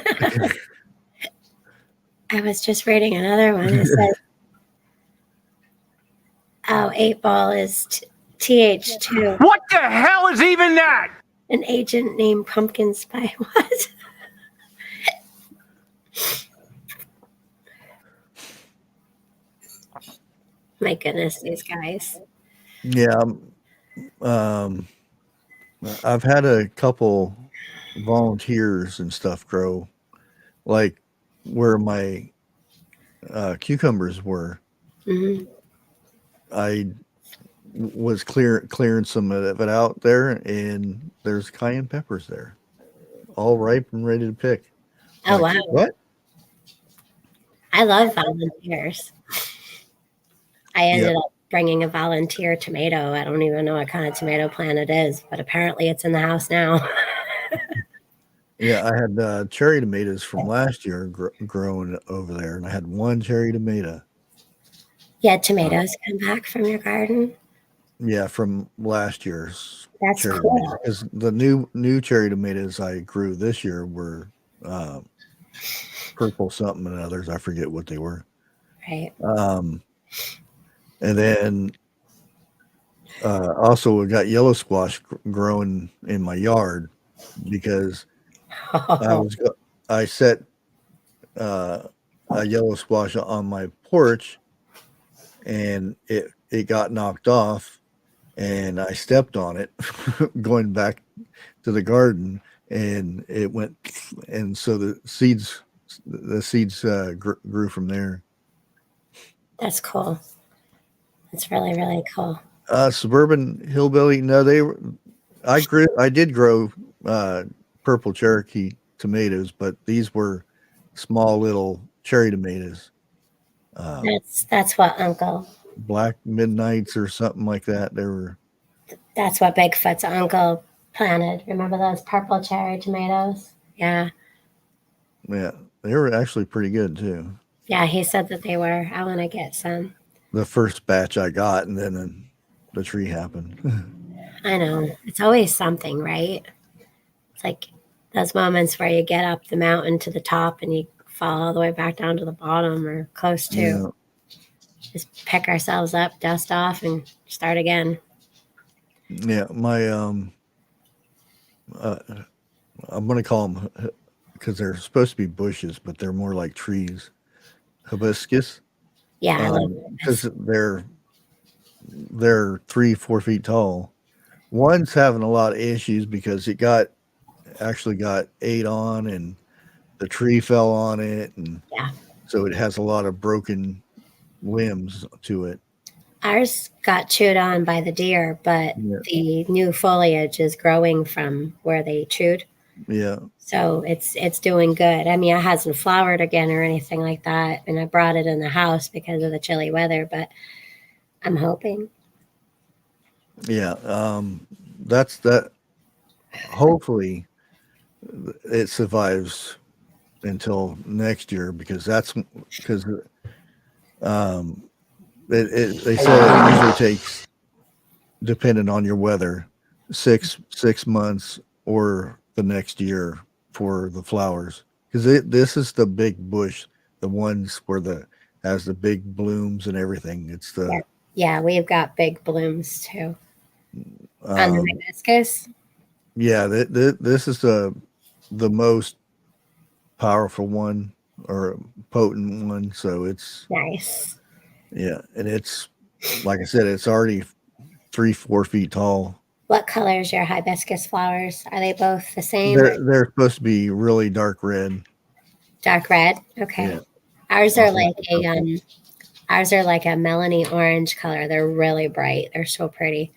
I was just reading another one. It says, "Oh, 8-ball is TH2." What the hell is even that? An agent named Pumpkin Spice. What? My goodness, these guys. Yeah, I've had a couple volunteers and stuff grow, like where my cucumbers were. Mm-hmm. I was clearing some of it out there, and there's cayenne peppers there, all ripe and ready to pick. Oh, like, wow. What? I love volunteers. I ended up bringing a volunteer tomato. I don't even know what kind of tomato plant it is, but apparently it's in the house now. Yeah, I had cherry tomatoes from last year growing over there, and I had one cherry tomato. Yeah, tomatoes come back from your garden. Yeah, from last year's. That's cherry cool. Because the new cherry tomatoes I grew this year were purple something and others. I forget what they were. Right. And then also we got yellow squash growing in my yard because I set a yellow squash on my porch, and it got knocked off, and I stepped on it going back to the garden, and it went, and so the seeds grew from there. That's cool. That's really, really cool. Suburban hillbilly. No, I did grow purple Cherokee tomatoes, but these were small little cherry tomatoes. That's what Uncle Black Midnights or something like that. That's what Bigfoot's uncle planted. Remember those purple cherry tomatoes? Yeah. Yeah, they were actually pretty good too. Yeah, he said that they were. I want to get some. The first batch I got, and then the tree happened. I know. It's always something, right? It's like those moments where you get up the mountain to the top and you fall all the way back down to the bottom or close to. Yeah. Just pick ourselves up, dust off, and start again. Yeah. My uh, I'm gonna call them because they're supposed to be bushes, but they're more like trees. Hibiscus, Yeah, I love because this. they're 3-4 feet tall. One's having a lot of issues because it actually got ate on, and the tree fell on it, and Yeah. so it has a lot of broken limbs to it. Ours got chewed on by the deer, but Yeah. the new foliage is growing from where they chewed. Yeah. So it's doing good. I mean, it hasn't flowered again or anything like that, and I brought it in the house because of the chilly weather, but I'm hoping. Yeah. That's that. Hopefully, it survives until next year because um, they say it usually takes, depending on your weather, 6 months or the next year for the flowers. Because this is the big bush, the ones where the has the big blooms and everything. It's Yeah, the yeah, we've got big blooms too on the um, hibiscus. yeah. This is the most powerful one or potent one. So it's Nice. yeah, and it's like I said, it's already 3-4 feet tall. What color is your hibiscus flowers? Are they both the same? They're supposed to be really dark red. Dark red. Yeah, Okay. Ours are almost like like a purple. ours are like a melony orange color. They're really bright. They're so pretty.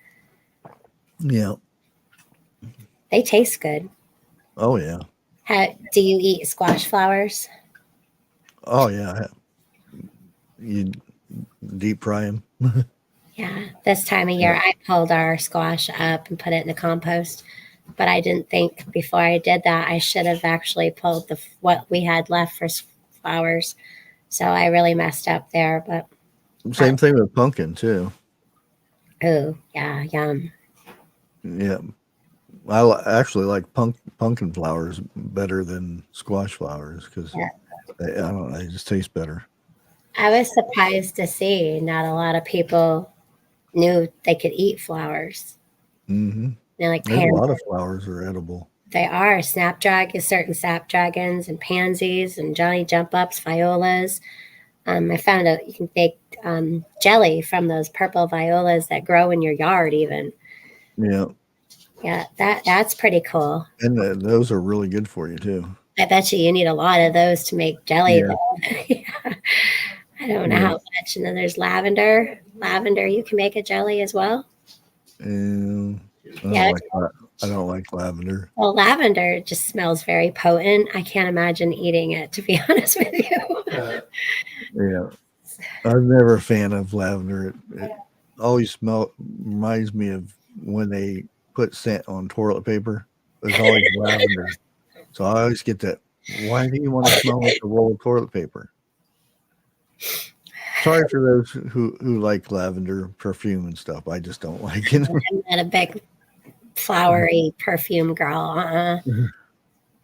Yeah. They taste good. Oh yeah. Do you eat squash flowers? Oh yeah. You deep fry them. Yeah. This time of year, Yeah. I pulled our squash up and put it in the compost. But I didn't think before I did that I should have actually pulled what we had left for flowers. So I really messed up there. But Same thing with pumpkin too. oh yeah, yum. Yeah. I actually like pumpkin flowers better than squash flowers because Yeah. I don't know, they just taste better. I was surprised to see not a lot of people knew they could eat flowers. Hmm. They're like There's a lot pansies. of flowers are edible. They are certain snapdragons and pansies and Johnny jump ups, violas. I found out you can make jelly from those purple violas that grow in your yard. Even Yeah, yeah, that's pretty cool. and those are really good for you too. I bet you need a lot of those to make jelly. Yeah, Though. Yeah. I don't know yeah. how much. And then there's lavender. Lavender, you can make a jelly as well. And I don't Yeah. like that. I don't like lavender. Well, lavender just smells very potent. I can't imagine eating it, to be honest with you. Yeah, I'm never a fan of lavender. It always reminds me of when they put scent on toilet paper. There's always lavender, so I always get that. Why do you want to smell like a roll of toilet paper? Sorry for those who like lavender perfume and stuff. I just don't like it. I'm not a big flowery perfume girl.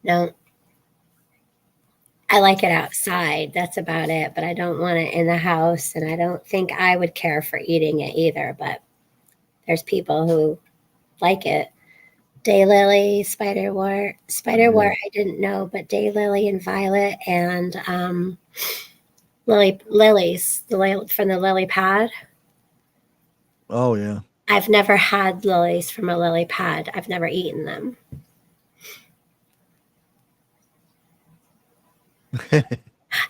No. I like it outside. That's about it. But I don't want it in the house. And I don't think I would care for eating it either. But there's people who like it. Daylily, spiderwort. Yeah. Spiderwort, I didn't know, but daylily and violet and lilies, from the lily pad. Oh yeah. I've never had lilies from a lily pad. I've never eaten them.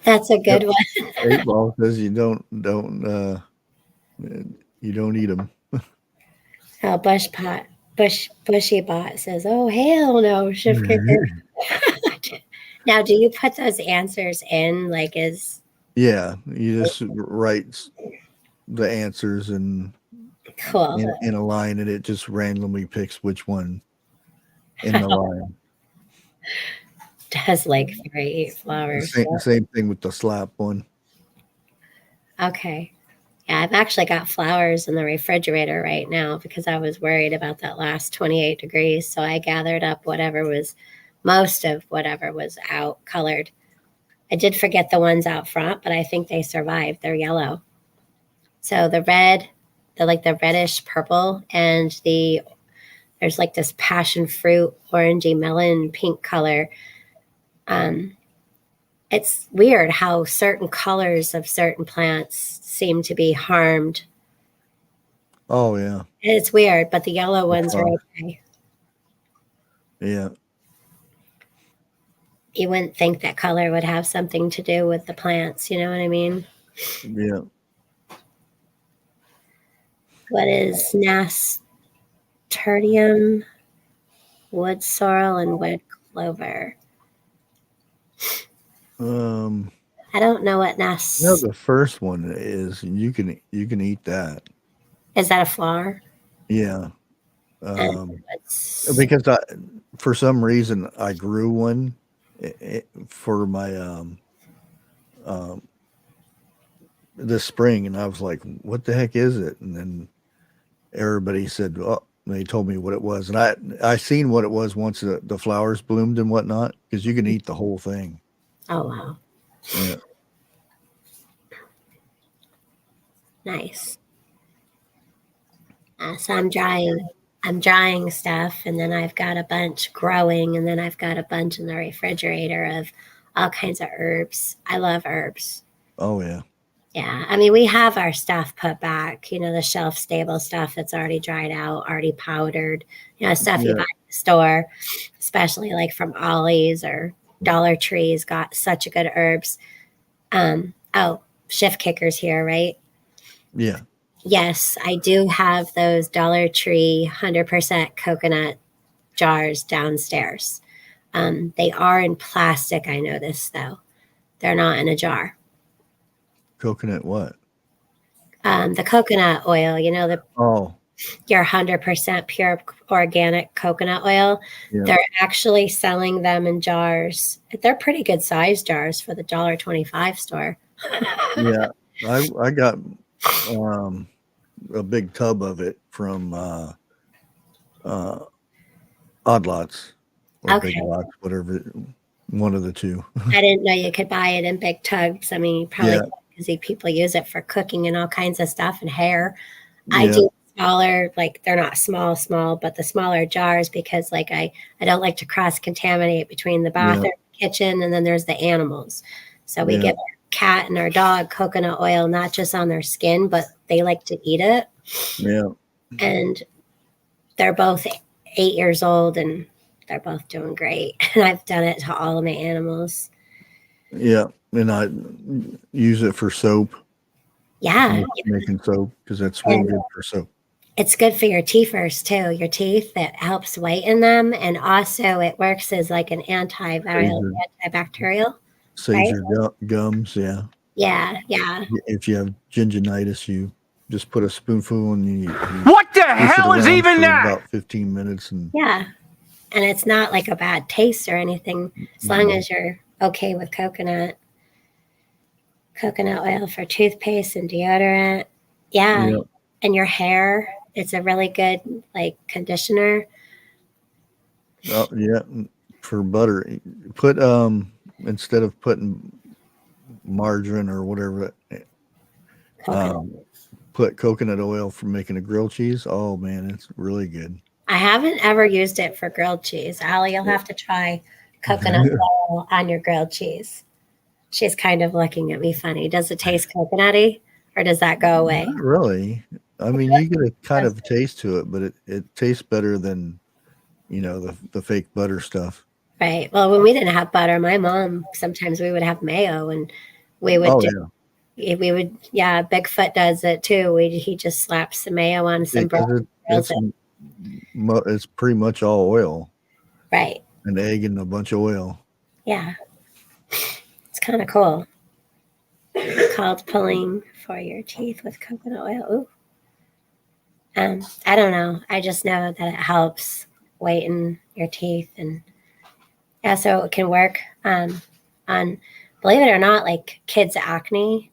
That's a good Yep. one. 8 Ball says you don't you don't eat them. Oh, bushy bot says, "Oh hell no, shift kicker." Now, do you put those answers in like as Yeah, you just write the answers and cool? in a line, and it just randomly picks which one in the line. Does like 3 flowers? Same thing with the slap one. Okay, Yeah, I've actually got flowers in the refrigerator right now because I was worried about that last 28 degrees. So I gathered up most of whatever was out colored. I did forget the ones out front, but I think they survived. They're yellow. So the red, the reddish purple, and there's like this passion fruit, orangey melon, pink color. It's weird how certain colors of certain plants seem to be harmed. Oh yeah. It's weird, but the yellow ones are okay. Yeah. You wouldn't think that color would have something to do with the plants. You know what I mean? Yeah. What is nasturtium, wood sorrel, and wood clover? I don't know what The first one is you can eat that. Is that a flower? Yeah. And Because for some reason I grew one for my this spring, and I was like, "What the heck is it?" And then everybody said, "Oh," they told me what it was, and I seen what it was once the flowers bloomed and whatnot, because you can eat the whole thing. Oh wow, Yeah. nice. So I'm drying stuff, and then I've got a bunch growing, and then I've got a bunch in the refrigerator of all kinds of herbs. I love herbs. Oh yeah. Yeah, I mean, we have our stuff put back, the shelf stable stuff that's already dried out, already powdered, stuff you buy in the store, especially like from Ollie's or Dollar Tree's got such a good herbs. Shift kickers here, right? Yeah. Yes, I do have those Dollar Tree 100% coconut jars downstairs. They are in plastic, I noticed, though. They're not in a jar. Coconut what? The coconut oil, Oh. your 100% pure organic coconut oil. Yeah. They're actually selling them in jars. They're pretty good size jars for the $1.25 store. Yeah. I got a big tub of it from Odd Lots or Okay. Big Lots, whatever, one of the two. I didn't know you could buy it in big tubs. I mean, probably because people use it for cooking and all kinds of stuff and hair. I do smaller, like they're not small, but the smaller jars because like I don't like to cross contaminate between the bathroom, kitchen, and then there's the animals. So we give our cat and our dog coconut oil, not just on their skin, but they like to eat it. Yeah. And they're both 8 years old and they're both doing great. And I've done it to all of my animals. Yeah. And I use it for soap. Yeah. Making soap because that's real good for soap. It's good for your teethers too. Your teeth, it helps whiten them, and also it works as like an antiviral, antibacterial. Saves your gums. Yeah. Yeah. If you have gingivitis, you just put a spoonful and you What the hell is even that? About 15 minutes and and it's not like a bad taste or anything as long as you're okay with coconut oil for toothpaste and deodorant. And your hair, it's a really good like conditioner. Oh yeah, for butter, put instead of putting margarine or whatever, put coconut oil for making a grilled cheese. Oh man, it's really good. I haven't ever used it for grilled cheese. Allie, you'll have to try coconut oil on your grilled cheese. She's kind of looking at me funny. Does it taste coconutty or does that go away? Not really. I mean, you get a kind of taste to it, but it tastes better than, the fake butter stuff. Right. Well, when we didn't have butter, my mom, sometimes we would have mayo and we would Bigfoot does it too. He just slaps the mayo on some bread. It's pretty much all oil. Right. An egg and a bunch of oil. Yeah. It's kind of cool. It's called pulling for your teeth with coconut oil. Ooh. I don't know. I just know that it helps whiten your teeth, and so it can work on believe it or not, like kids' acne.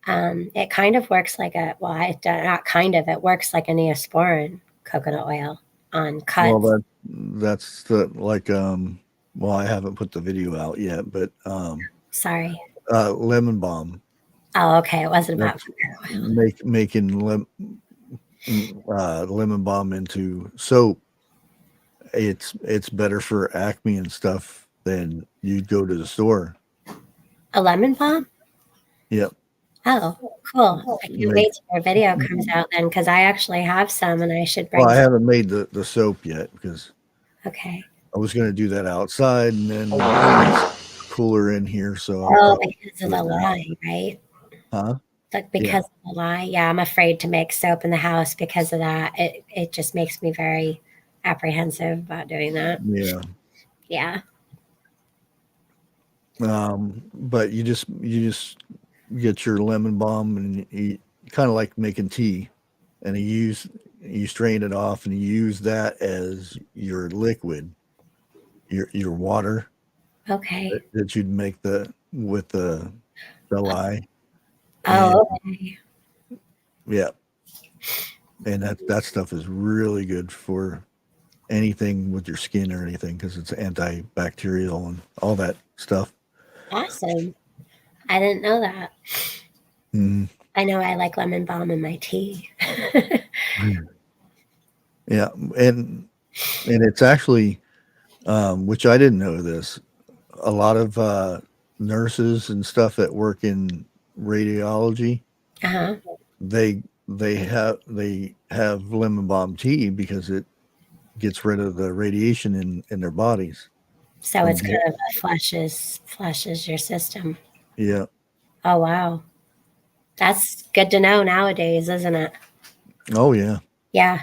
It kind of works like a, well, not kind of, it works like a Neosporin coconut oil on cuts. Well, that's the like well, I haven't put the video out yet, but Sorry. lemon balm. Oh, okay. It wasn't about Making lemon balm into soap. It's better for acne and stuff than you'd go to the store. a lemon balm. Yep. Oh, cool. I can't wait till your video comes out then, because I actually have some and I should bring Well, I some. haven't made the soap yet because Okay. I was going to do that outside, and then it's cooler in here, so Oh, because of the lye, right? huh? Like because of the lye. Yeah, I'm afraid to make soap in the house because of that. It just makes me very apprehensive about doing that. Yeah. Yeah. But you just get your lemon balm, and you kind of like making tea, and you strain it off, and you use that as your liquid, your water Okay. that you'd make with the lye. Oh, okay. Yeah, and that stuff is really good for anything with your skin or anything because it's antibacterial and all that stuff. Awesome. I didn't know that. Mm. I know I like lemon balm in my tea. Yeah, and it's actually, which I didn't know this, a lot of nurses and stuff that work in radiology, Uh-huh. they have lemon balm tea because it gets rid of the radiation in their bodies. So it's kind of flushes your system. Yeah. Oh, wow. That's good to know nowadays, isn't it? Oh yeah. Yeah.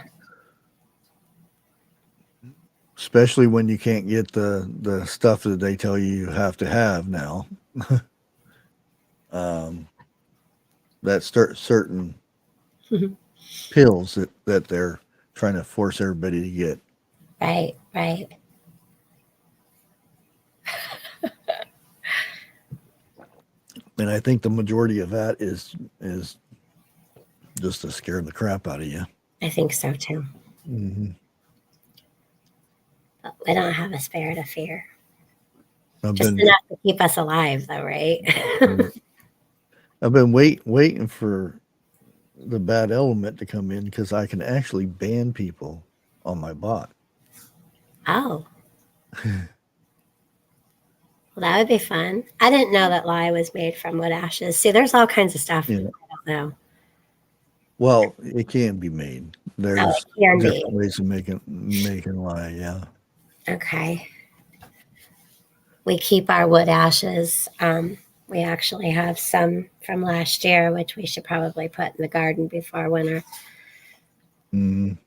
Especially when you can't get the stuff that they tell you have to have now. That certain pills that they're trying to force everybody to get. Right, right. And I think the majority of that is just to scare the crap out of you. I think so too. Mm-hmm. But we don't have a spirit of fear. I've Just enough to keep us alive, though, right? I've been waiting for the bad element to come in because I can actually ban people on my bot. Oh. Well, that would be fun. I didn't know that lye was made from wood ashes. See, there's all kinds of stuff I don't know. Well, it can be made. There's it can different be. ways of making lye. Yeah. Okay. We keep our wood ashes. We actually have some from last year, which we should probably put in the garden before winter. Mm.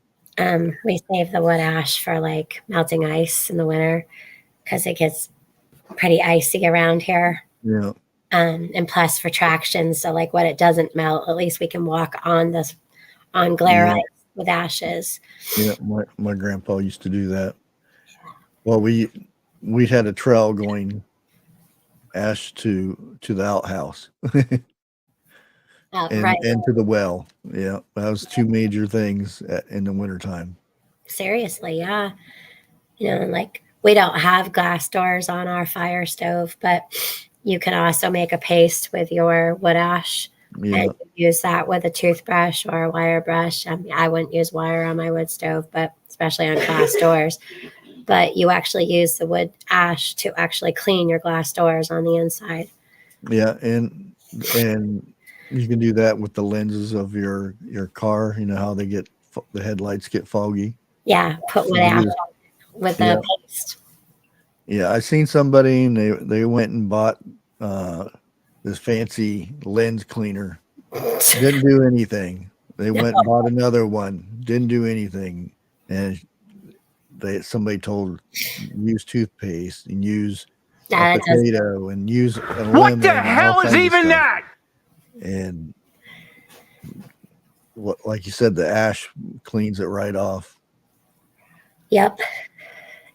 We save the wood ash for like melting ice in the winter because it gets pretty icy around here. Yeah. And plus for traction, so like when it doesn't melt, at least we can walk on glare ice with ashes. Yeah, my grandpa used to do that. Well, we had a trail going ash to the outhouse and Right. and to the well. Yeah, that was two major things in the wintertime. Seriously, yeah. Like we don't have glass doors on our fire stove, but you can also make a paste with your wood ash and use that with a toothbrush or a wire brush. I wouldn't use wire on my wood stove, but especially on glass doors. But you actually use the wood ash to actually clean your glass doors on the inside. Yeah, and you can do that with the lenses of your car. You know how the headlights get foggy. Yeah, put wood ash with the paste. Yeah, I seen somebody and they went and bought this fancy lens cleaner. Didn't do anything. They went and bought another one. Didn't do anything. And somebody told use toothpaste and use a potato and use a lemon. What the hell is even that? And like you said, the ash cleans it right off. Yep.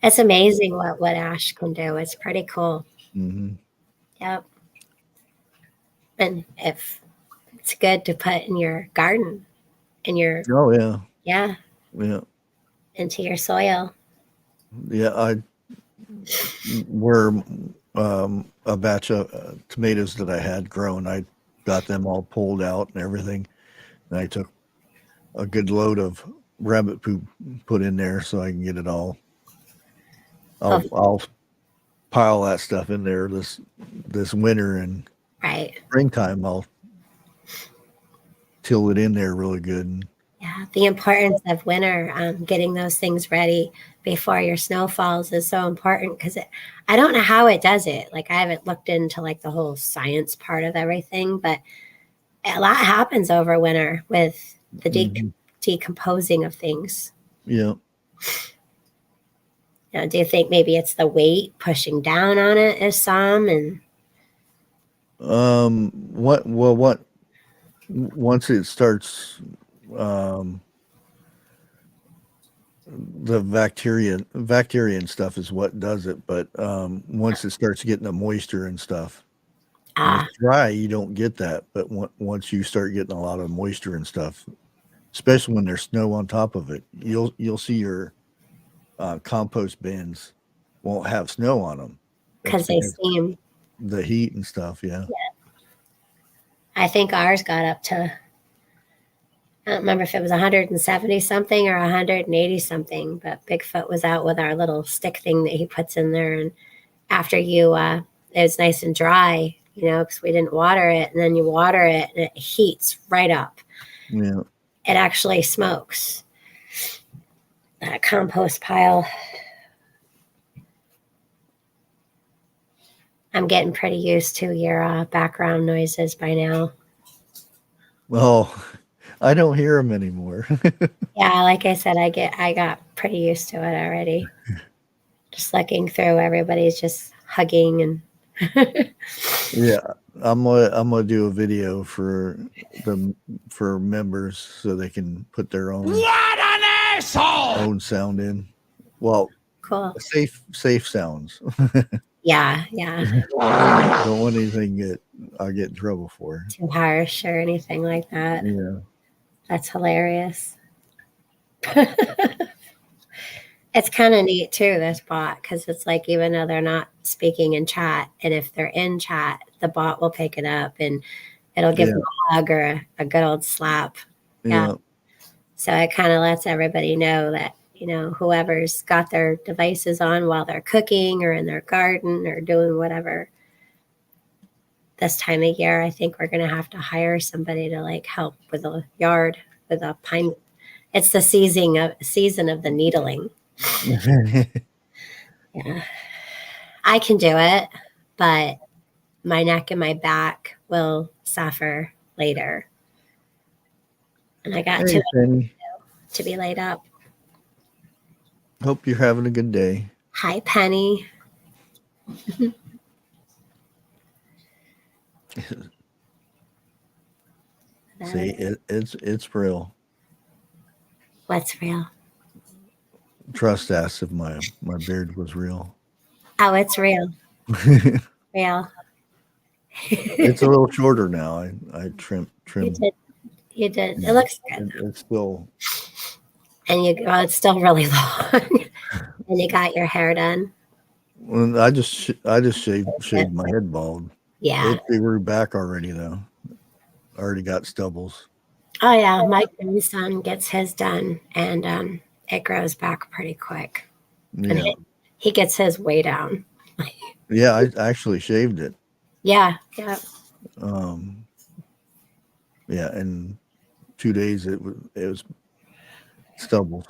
It's amazing what wood ash can do. It's pretty cool. Mm-hmm. Yep. And if It's good to put in your garden, in your Oh yeah, yeah, yeah, into your soil. yeah. I were a batch of tomatoes that I had grown. I got them all pulled out and everything, and I took a good load of rabbit poop put in there so I can get it all. I'll pile that stuff in there this winter, and Right. springtime I'll till it in there really good. Yeah. The importance of winter, getting those things ready before your snow falls is so important because I don't know how it does it. Like I haven't looked into like the whole science part of everything, but a lot happens over winter with the decomposing of things. Yeah. You know, do you think maybe it's the weight pushing down on it as some and what once it starts the bacteria and stuff is what does it, but once it starts getting the moisture and stuff, when it's dry you don't get that, but once you start getting a lot of moisture and stuff, especially when there's snow on top of it, you'll see your compost bins won't have snow on them because they steam the heat and stuff. Yeah. I think ours got up to, I don't remember if it was 170 something or 180 something, but Bigfoot was out with our little stick thing that he puts in there. And after you, it was nice and dry, you know, because we didn't water it. And then you water it and it heats right up. Yeah. It actually smokes. That compost pile. I'm getting pretty used to your background noises by now. Well, I don't hear them anymore. Yeah, like I said, I got pretty used to it already. Just looking through, everybody's just hugging and Yeah, I'm gonna do a video for members so they can put their own What an asshole! sound in. Well, cool. Safe sounds. Yeah. Don't want anything that I get in trouble for. Too harsh or anything like that. Yeah. That's hilarious. It's kind of neat too, this bot, because it's like even though they're not speaking in chat, and if they're in chat, the bot will pick it up and it'll give them a hug or a good old slap. Yeah. So it kind of lets everybody know that, you know, whoever's got their devices on while they're cooking or in their garden or doing whatever. This time of year, I think we're going to have to hire somebody to like help with a yard with a pine. It's the season of the needling. Yeah, I can do it, but my neck and my back will suffer later. And I got to be laid up. Hope you're having a good day. Hi, Penny. See, it's real. What's real? Trust asked if my beard was real. Oh, it's real. Real. It's a little shorter now. I trimmed. You did. It looks good. It's still. And it's still really long. And you got your hair done. Well, I just shaved my head bald. Yeah. It grew back already though. I already got stubbles. Oh yeah, my grandson gets his done, and it grows back pretty quick. Yeah. And he gets his way down. Yeah, I actually shaved it. Yeah. Yeah, in 2 days it was stubbles.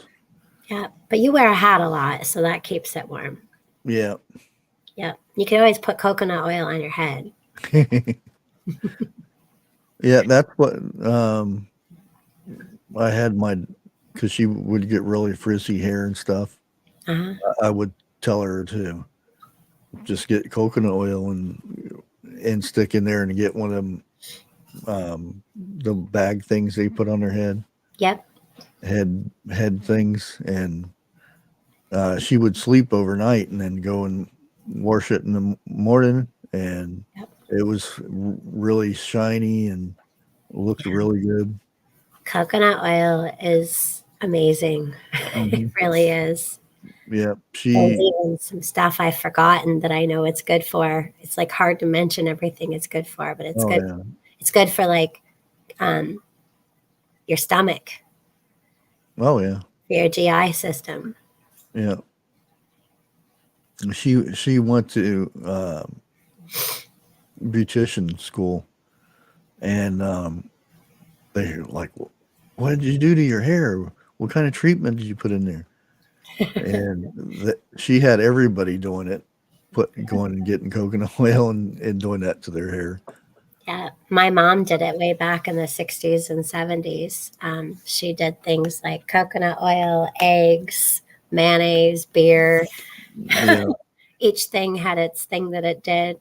Yeah, but you wear a hat a lot, so that keeps it warm. Yeah. Yeah, you can always put coconut oil on your head. Yeah, that's what I had because she would get really frizzy hair and stuff. I would tell her to just get coconut oil and stick in there and get one of them the bag things they put on their head. Yep. Head things, and she would sleep overnight and then go and wash it in the morning, and it was really shiny and Looked really good. Coconut oil is amazing. It Mhm. really is. Yeah, There's she even some stuff I've forgotten that I know it's good for. It's like hard to mention everything it's good for, but it's oh, good. yeah. It's good for like um, your stomach, Oh, yeah. for your GI system. Yeah. She went to, beautician school, and, they're like, "What did you do to your hair? What kind of treatment did you put in there?" And she had everybody doing it, going and getting coconut oil and doing that to their hair. Yeah, my mom did it way back in the 60s and 70s. She did things like coconut oil, eggs, mayonnaise, beer. Yeah. Each thing had its thing that it did.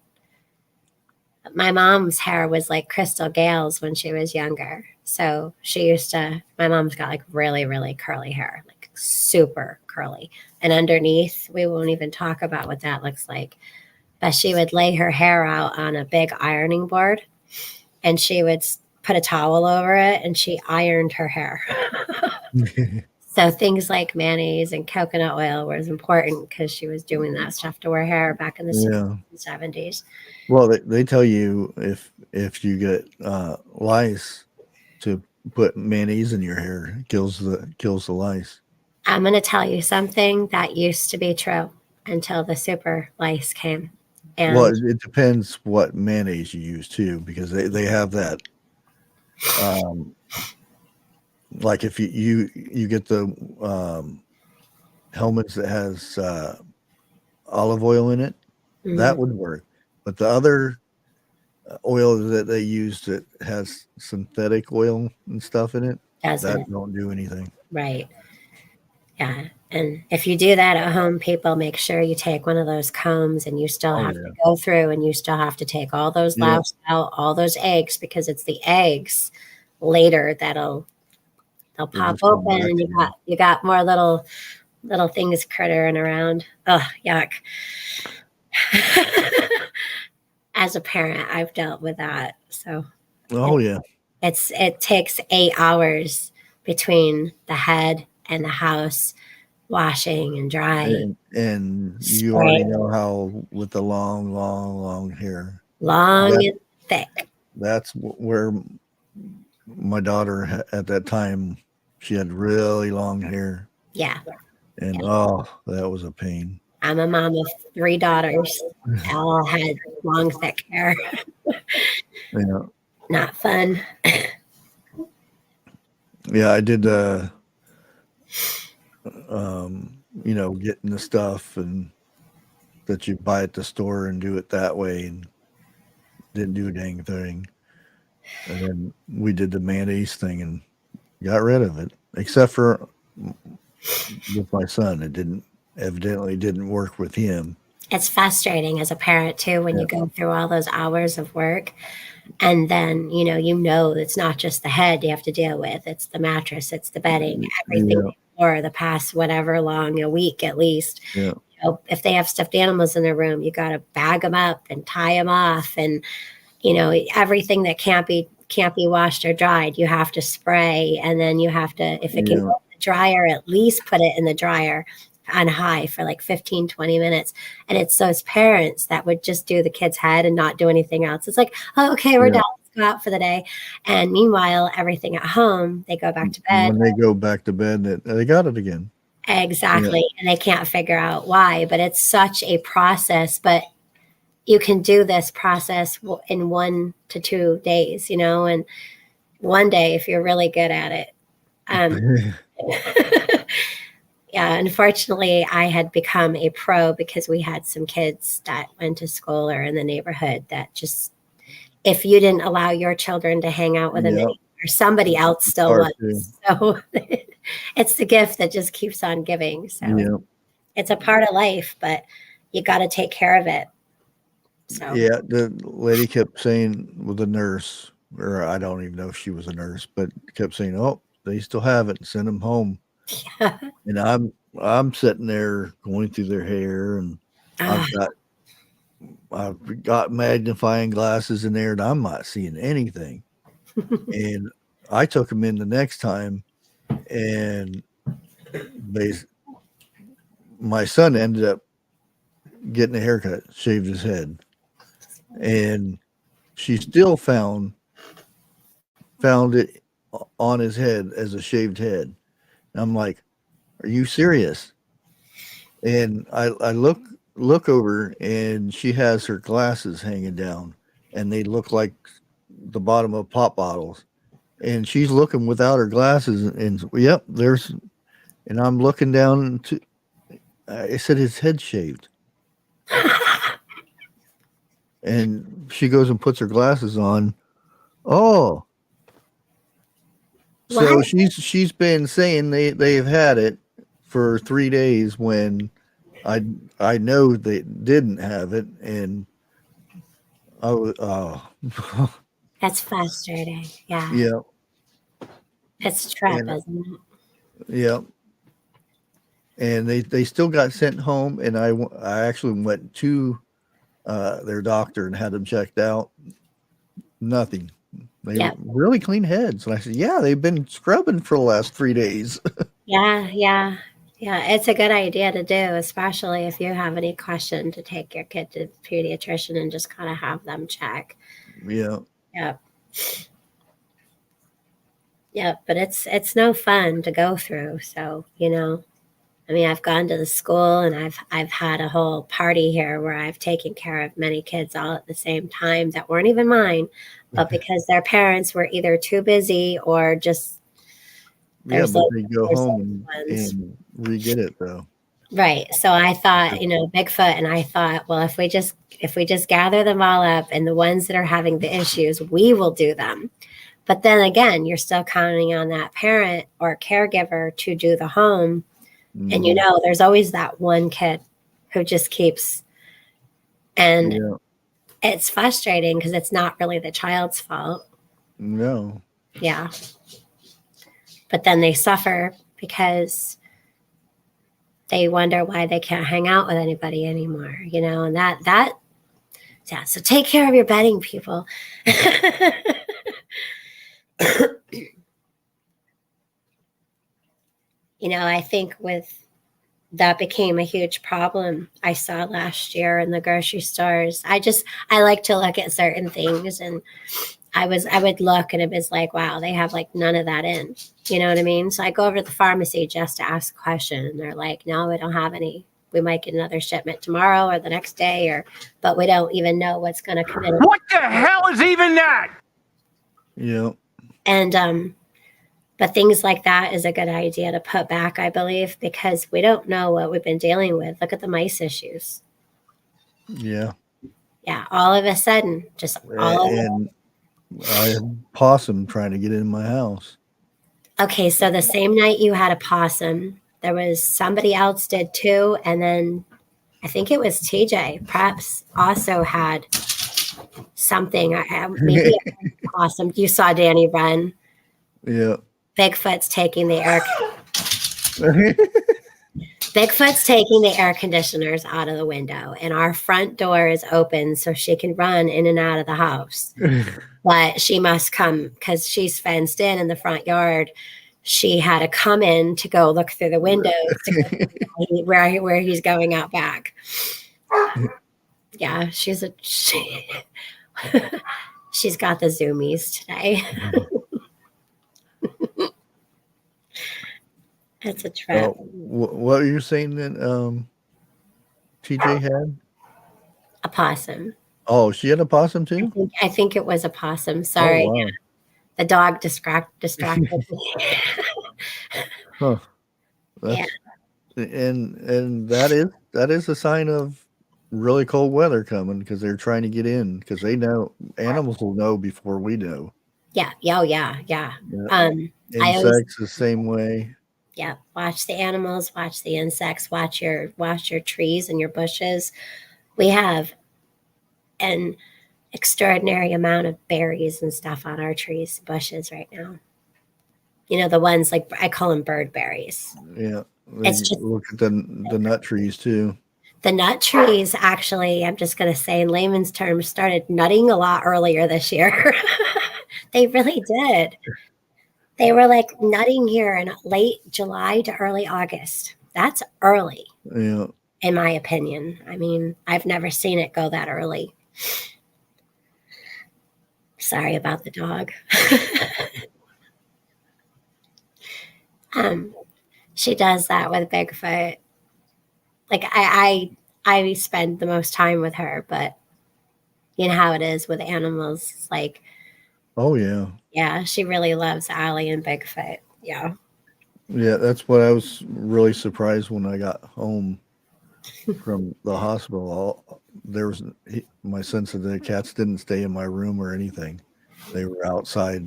My mom's hair was like Crystal Gale's when she was younger. So my mom's got like really, really curly hair, like super curly. And underneath, we won't even talk about what that looks like. But she would lay her hair out on a big ironing board and she would put a towel over it and she ironed her hair. So things like mayonnaise and coconut oil was important because she was doing that stuff to her hair back in the 60s Yeah. and 70s. Well, they tell you if you get, lice to put mayonnaise in your hair, it kills the lice. I'm going to tell you something that used to be true until the super lice came. Well, And it depends what mayonnaise you use too, because they have that, um, like if you get the, helmets that has, olive oil in it, that would work. But the other, oil that they use that has synthetic oil and stuff in it, that doesn't, don't do anything. right. Yeah. And if you do that at home, people, make sure you take one of those combs and you still Oh, have yeah. to go through and you still have to take all those Yeah. louse out, all those eggs, because it's the eggs later they'll They'll pop just come open back and to you. you got more little things crittering around. Oh, yuck. As a parent, I've dealt with that. So Oh, yeah. it takes 8 hours between the head and the house, washing and drying, And you already spraying, know how with the long, long, long hair. long That and thick. that's where my daughter at that time, she had really long hair, Yeah. and, oh, that was a pain. I'm a mom of 3 daughters. All had long, thick hair. Yeah. Not fun. Yeah, I did, getting the stuff and that you buy at the store and do it that way and didn't do a dang thing. And then we did the mayonnaise thing and got rid of it, except for with my son. It evidently didn't work with him. It's frustrating as a parent too when Yeah. you go through all those hours of work and then you know it's not just the head you have to deal with, it's the mattress, it's the bedding, everything Yeah. for the past whatever long, a week at least. Yeah. If they have stuffed animals in their room, you got to bag them up and tie them off, and everything that can't be washed or dried, you have to spray, and then you have to, if it can go Yeah. in the dryer, at least put it in the dryer on high for like 15-20 minutes. And it's those parents that would just do the kid's head and not do anything else. It's like, oh, okay, we're Yeah. done, let's go out for the day. And meanwhile, everything at home, they go back to bed. When they go back to bed, they got it again. Exactly. And they can't figure out why, but it's such a process. But you can do this process in 1 to 2 days, and one day if you're really good at it. Yeah, unfortunately, I had become a pro because we had some kids that went to school or in the neighborhood that just, if you didn't allow your children to hang out with a Yeah. neighbor, somebody else still Hard too. was. So it's the gift that just keeps on giving. So Yeah. it's a part of life, but you got to take care of it. So Yeah. The lady kept saying with the nurse, or I don't even know if she was a nurse, but kept saying, "Oh, they still have it. Send them home." And I'm sitting there going through their hair, and Ah, I've got magnifying glasses in there, and I'm not seeing anything. And I took him in the next time, and my son ended up getting a haircut, shaved his head, and she still found it on his head as a shaved head. And I'm like, "Are you serious?" And I look over, and she has her glasses hanging down, and they look like the bottom of pop bottles. And she's looking without her glasses, and yep, there's. And I'm looking down to. I said his head shaved, and she goes and puts her glasses on. Oh, so What? she's been saying they've had it for 3 days when I know they didn't have it, and I was That's frustrating. Yeah. yeah, It's a trap, and isn't it? yeah, and they still got sent home, and I actually went to their doctor and had them checked out. Nothing. They Yeah. really clean heads, and I said, yeah, they've been scrubbing for the last 3 days. Yeah. Yeah. Yeah. It's a good idea to do, especially if you have any question, to take your kid to the pediatrician and just kind of have them check. Yeah, Yep. Yep. But it's no fun to go through. So, I mean, I've gone to the school, and I've had a whole party here where I've taken care of many kids all at the same time that weren't even mine, but because their parents were either too busy or just yeah, there's but like they go there's home ones. and re-get it though. Right. So I thought, Bigfoot, and I thought, well, if we just gather them all up, and the ones that are having the issues, we will do them. But then again, you're still counting on that parent or caregiver to do the home. And there's always that one kid who just keeps, and Yeah, it's frustrating because it's not really the child's fault. no, Yeah. But then they suffer because they wonder why they can't hang out with anybody anymore, and that, yeah. So take care of your bedding, people. I think that became a huge problem I saw last year in the grocery stores. I like to look at certain things, and I would look, and it was like, wow, they have like none of that in. You know what I mean? So I go over to the pharmacy just to ask a question, and they're like, no, we don't have any. We might get another shipment tomorrow or the next day, but we don't even know what's going to come in. What the hell is even that? yeah, And but things like that is a good idea to put back, I believe, because we don't know what we've been dealing with. Look at the mice issues. yeah. Yeah, all of a sudden, just all of And I had possum trying to get in my house. Okay, so the same night you had a possum, there was somebody else did too, and then I think it was TJ perhaps also had something. Maybe a possum. You saw Danny run. Yeah. Bigfoot's taking the air. Bigfoot's taking the air conditioners out of the window, and our front door is open so she can run in and out of the house. But she must come because she's fenced in the front yard. She had to come in to go look through the windows to go where he's going out back. Yeah, she's got the zoomies today. It's a trap. What were you saying that TJ had? A possum. Oh, she had a possum too? I think it was a possum. Sorry. Oh, wow. The dog distracted me. Huh. Yeah. And that is a sign of really cold weather coming, because they're trying to get in, because they know animals will know before we know. Yeah. Oh, yeah. Yeah. Insects the same way. Yeah. Watch the animals, watch the insects, watch your trees and your bushes. We have an extraordinary amount of berries and stuff on our trees, bushes right now. The ones like I call them bird berries. Yeah. It's just look at the nut trees too. The nut trees, actually, I'm just going to say in layman's terms, started nutting a lot earlier this year. They really did. They were like nutting here in late July to early August. That's early, Yeah. in my opinion. I mean, I've never seen it go that early. Sorry about the dog. She does that with Bigfoot. Like I spend the most time with her, but you know how it is with animals. It's like, Oh yeah. yeah, she really loves Allie and Bigfoot. Yeah. Yeah, that's what I was really surprised when I got home from the hospital. There was my son said the cats didn't stay in my room or anything. They were outside,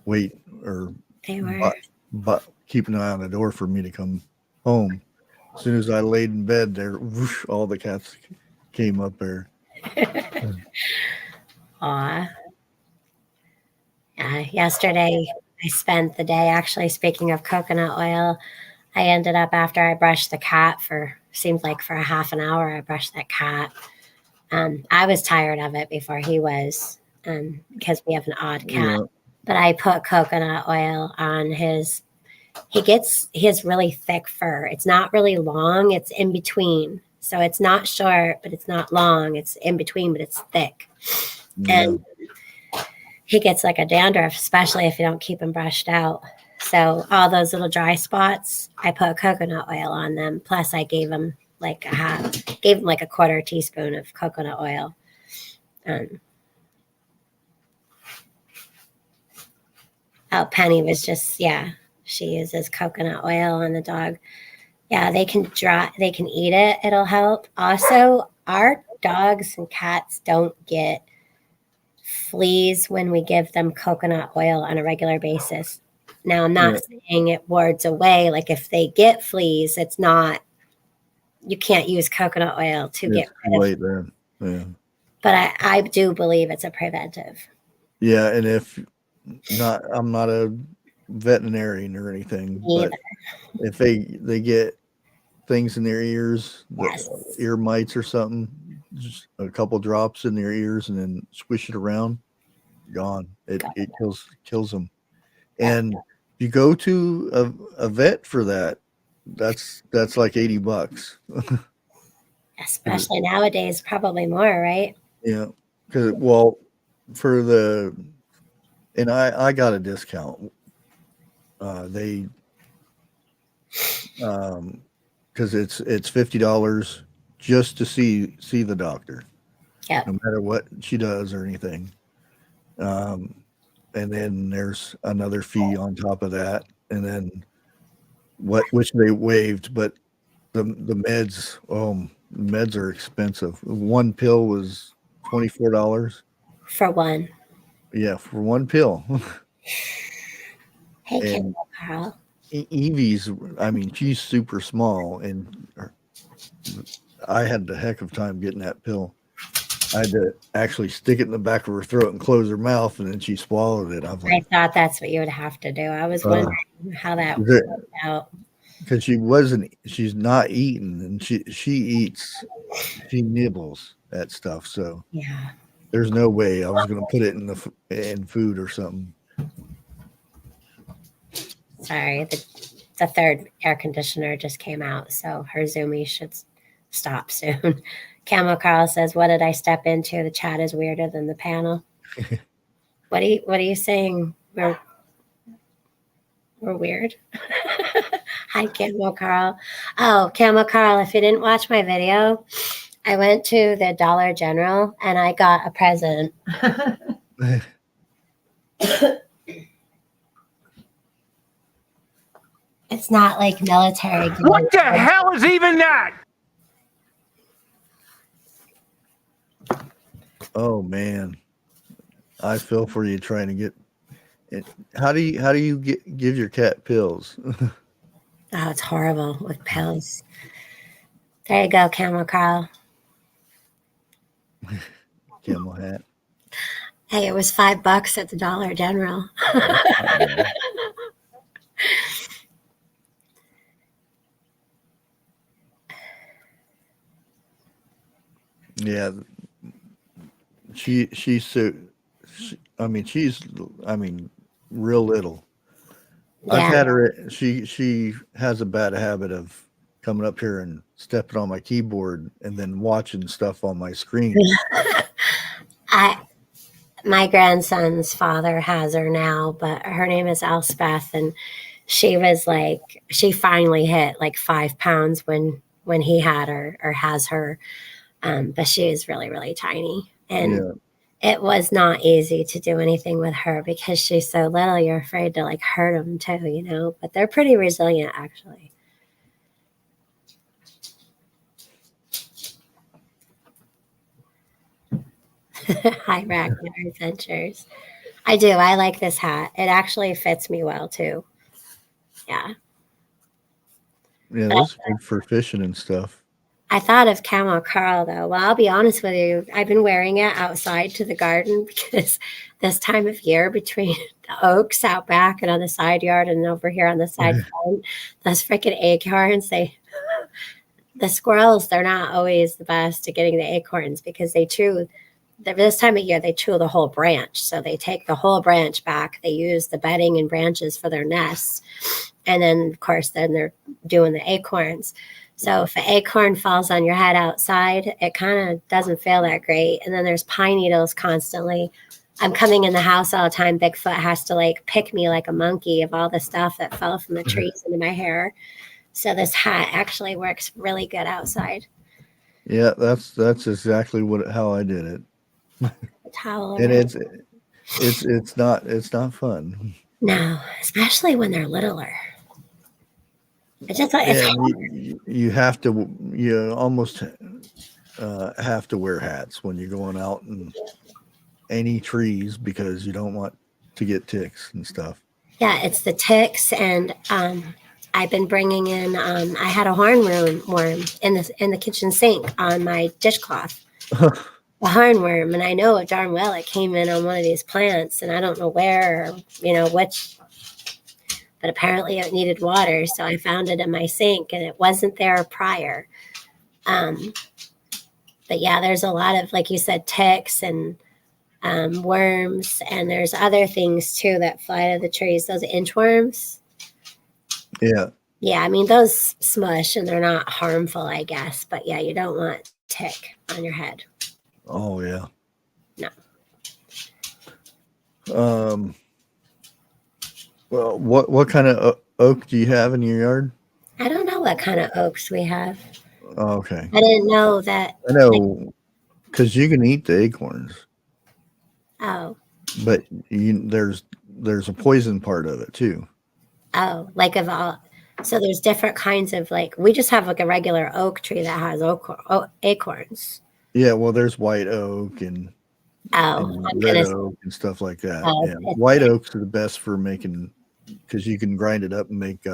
wait or They were. but keep an eye on the door for me to come home. As soon as I laid in bed, there, whoosh, all the cats came up there. Aw. Yesterday, I spent the day actually, speaking of coconut oil, I ended up after I brushed the cat seemed like for a half an hour, I brushed that cat. I was tired of it before he was, because we have an odd cat. Yeah. But I put coconut oil on his. He has really thick fur. It's not really long. It's in between. So it's not short, but it's not long. It's in between, but it's thick. Yeah. And he gets like a dandruff, especially if you don't keep him brushed out. So all those little dry spots, I put coconut oil on them. Plus, I gave him like a quarter teaspoon of coconut oil. Penny was just, yeah, she uses coconut oil on the dog. Yeah, they can eat it. It'll help. Also, our dogs and cats don't get fleas when we give them coconut oil on a regular basis. Now, I'm not saying it wards away. Like if they get fleas, you can't use coconut oil to get rid of then. Yeah. But I do believe it's a preventive. Yeah, and I'm not a veterinarian or anything, but if they get things in their ears, Yes. ear mites or something, just a couple drops in their ears and then squish it around, gone. It kills them. And if you go to a vet for that, that's like $80. Especially nowadays, probably more, right? Yeah, because and I got a discount. They because it's $50 just to see the doctor, Yeah. no matter what she does or anything. And then there's another fee on top of that, and then which they waived, but the meds are expensive. One pill was $24. For one. Yeah, for one pill. Hey, And Carl. Evie's, I mean, she's super small, and I had the heck of time getting that pill. I had to actually stick it in the back of her throat and close her mouth, and then she swallowed it. I was I like, thought that's what you would have to do. I was wondering how that worked out. because she's not eating, and she nibbles at stuff. So Yeah. there's no way I was going to put it in food or something. Sorry, the third air conditioner just came out, so her Zoomy should stop soon. Camel Carl says, "What did I step into? The chat is weirder than the panel." What are you saying? We're weird. Hi, Camel Carl. Oh, Camel Carl, if you didn't watch my video, I went to the Dollar General and I got a present. It's not like military. What the hell is even that? Oh man, I feel for you trying to get it. How do you give your cat pills? Oh, it's horrible with pills. There you go, Camel Carl. Camel hat. Hey, it was $5 at the Dollar General. Yeah, she's so. I mean, she's, I mean, real little. I've Yeah. had her. She has a bad habit of coming up here and stepping on my keyboard and then watching stuff on my screen. I my grandson's father has her now, but her name is Elspeth, and she finally hit like 5 pounds when he had her or has her. But she is really, really tiny. And Yeah, it was not easy to do anything with her because she's so little. You're afraid to like hurt them too, but they're pretty resilient actually. Hi, Ragnar Adventures. I do. I like this hat. It actually fits me well too. Yeah. yeah, But this is good for fishing and stuff. I thought of Camel Curl though. Well, I'll be honest with you. I've been wearing it outside to the garden because this time of year between the oaks out back and on the side yard and over here on the side front, those freaking acorns, the squirrels, they're not always the best at getting the acorns because this time of year, they chew the whole branch. So they take the whole branch back. They use the bedding and branches for their nests. And then, of course, then they're doing the acorns. So if an acorn falls on your head outside, it kind of doesn't feel that great. And then there's pine needles constantly. I'm coming in the house all the time. Bigfoot has to like pick me like a monkey of all the stuff that fell from the trees into my hair. So this hat actually works really good outside. Yeah, that's exactly how I did it. The towel And around. it's not fun. No, especially when they're littler. It's And hard. you almost have to wear hats when you're going out in any trees because you don't want to get ticks and stuff. Yeah, it's the ticks, and I've been bringing in. I had a hornworm in the kitchen sink on my dishcloth. A hornworm, and I know it darn well it came in on one of these plants, and I don't know where, or, which. But apparently it needed water, so I found it in my sink, and it wasn't there prior. But yeah, there's a lot of, like you said, ticks and worms, and there's other things too that fly to the trees. Those inchworms. Yeah. Yeah, I mean those smush and they're not harmful, I guess. But yeah, you don't want tick on your head. Oh yeah. No. Well, what kind of oak do you have in your yard? I don't know what kind of oaks we have. Oh, okay. I didn't know that. I know because you can eat the acorns, Oh, but there's a poison part of it too. like of all. So there's different kinds of we just have like a regular oak tree that has acorns. Yeah, well, there's white oak and I'm red gonna. oak and stuff like that. Oh, Yeah, white oaks are the best for making because you can grind it up and make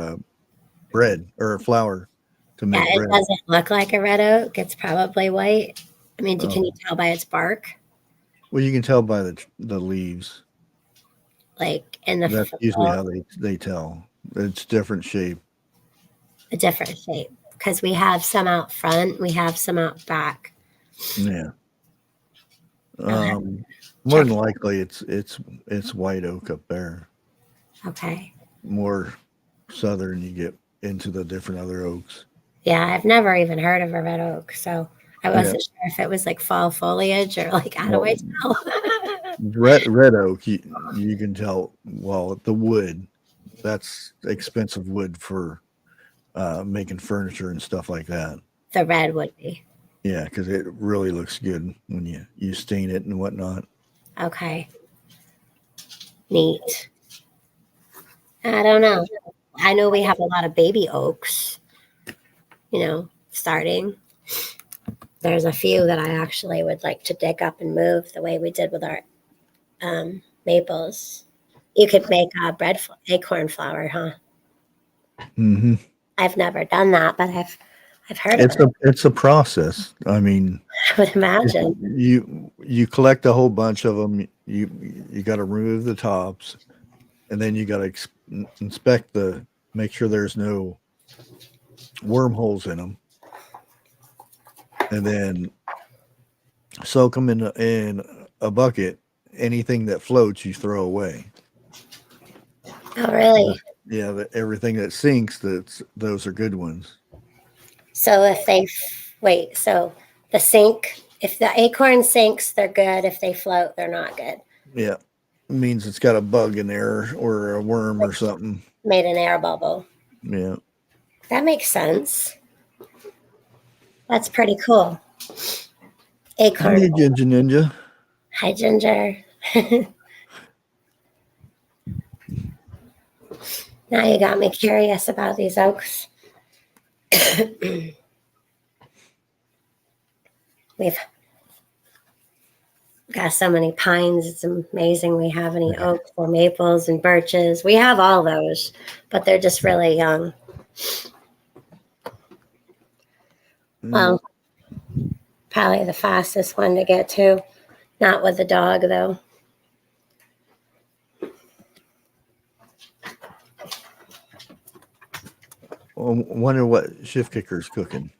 bread or flour to Yeah, make it bread. doesn't look like a red oak. It's probably white. I mean, can you tell by its bark? Well, you can tell by the leaves. Like in the That's usually how they tell. It's different shape. a different shape because we have some out front, we have some out back. Yeah. I'll More check. than likely, it's white oak up there. Okay. More southern, you get into the different other oaks. Yeah, I've never even heard of a red oak, so I Yeah. wasn't sure if it was like fall foliage or like how do I tell? Red oak, you can tell. Well, the wood, that's expensive wood for making furniture and stuff like that. The red would be. Yeah, because it really looks good when you stain it and whatnot. Okay. Neat. I don't know. I know we have a lot of baby oaks, starting. There's a few that I actually would like to dig up and move the way we did with our maples. You could make a acorn flour, huh? Mm-hmm. I've never done that, but I've heard of it. It's a process. I mean, I would imagine. you collect a whole bunch of them. You got to remove the tops, and then you got to inspect make sure there's no wormholes in them, and then soak them in a bucket anything that floats you throw away. Oh, really? Yeah, everything that sinks, those are good ones. So if they wait, so the sink, if the acorn sinks, they're good. If they float, they're not good. Yeah, it means it's got a bug in there or a worm or something. Made an air bubble. Yeah. That makes sense. That's pretty cool. Acorn. Hey, Ginger Ninja. Hi, Ginger. Now you got me curious about these oaks. We've got so many pines. It's amazing we have any oaks or maples and birches. We have all those, but they're just really young. Well, probably the fastest one to get to. Not with the dog, though. Well, wonder what Shift Kicker's cooking.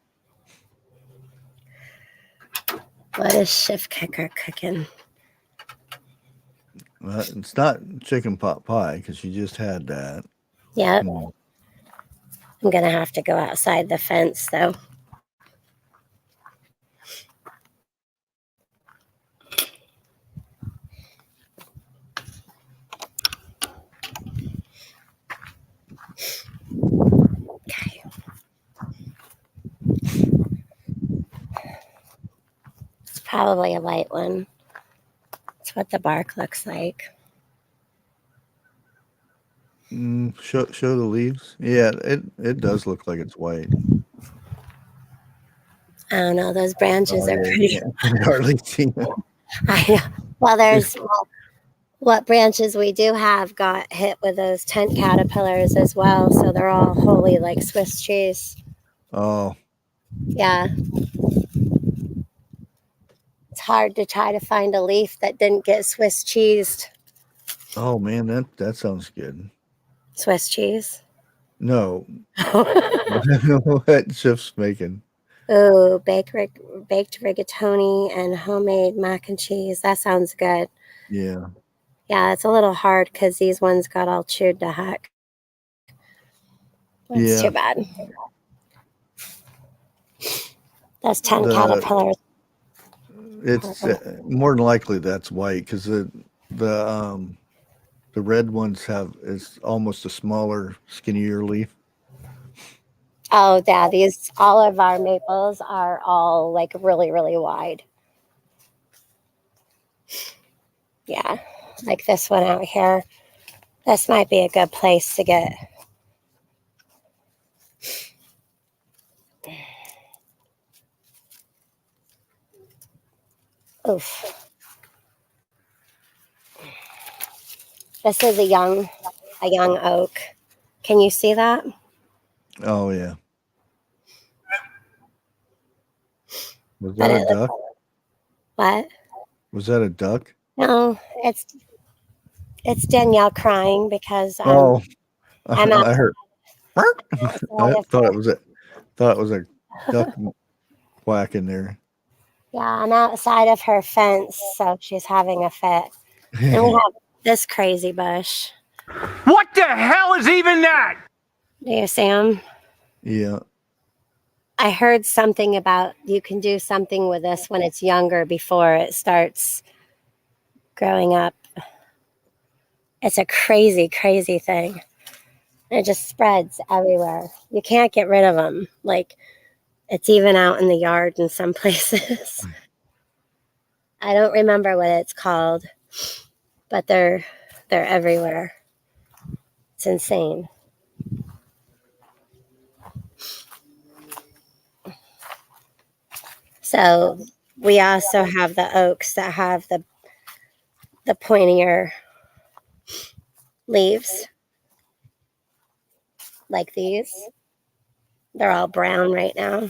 What is Shift Kicker cooking? It's not chicken pot pie because you just had that. Yep. Mm. I'm going to have to go outside the fence, though. Okay. It's probably a light one. That's what the bark looks like. Show the leaves. Yeah, it does look like it's white. I don't know. Those branches are pretty. You can hardly see them. I know. Well, there's what branches we do have got hit with those tent caterpillars as well. So they're all wholly like Swiss cheese. Oh, Yeah. It's hard to try to find a leaf that didn't get Swiss cheesed. oh man, that sounds good. Swiss cheese. No, what Shift's making? Oh, baked rigatoni and homemade mac and cheese. That sounds good. Yeah, Yeah, it's a little hard because these ones got all chewed to heck. That's yeah. too bad. Those 10 caterpillars. It's more than likely that's white because the red ones is almost a smaller, skinnier leaf. Oh, yeah, all of our maples are all like really, really wide. Yeah, like this one out here. This might be a good place to get. Oof. This is a young oak. Can you see that? Oh yeah. Was But that a duck? What? Was that a duck? No, it's Danielle crying because Oh, I'm out. I heard. I outside thought of it was a duck quacking there. Yeah, I'm outside of her fence, so she's having a fit. And we have this crazy bush. What the hell is even that? Do you see him? Yeah. I heard something about you can do something with this when it's younger before it starts growing up. It's a crazy, crazy thing. It just spreads everywhere. You can't get rid of them. Like, it's even out in the yard in some places. I don't remember what it's called, but they're everywhere. It's insane. So we also have the oaks that have the pointier leaves, like these. They're all brown right now.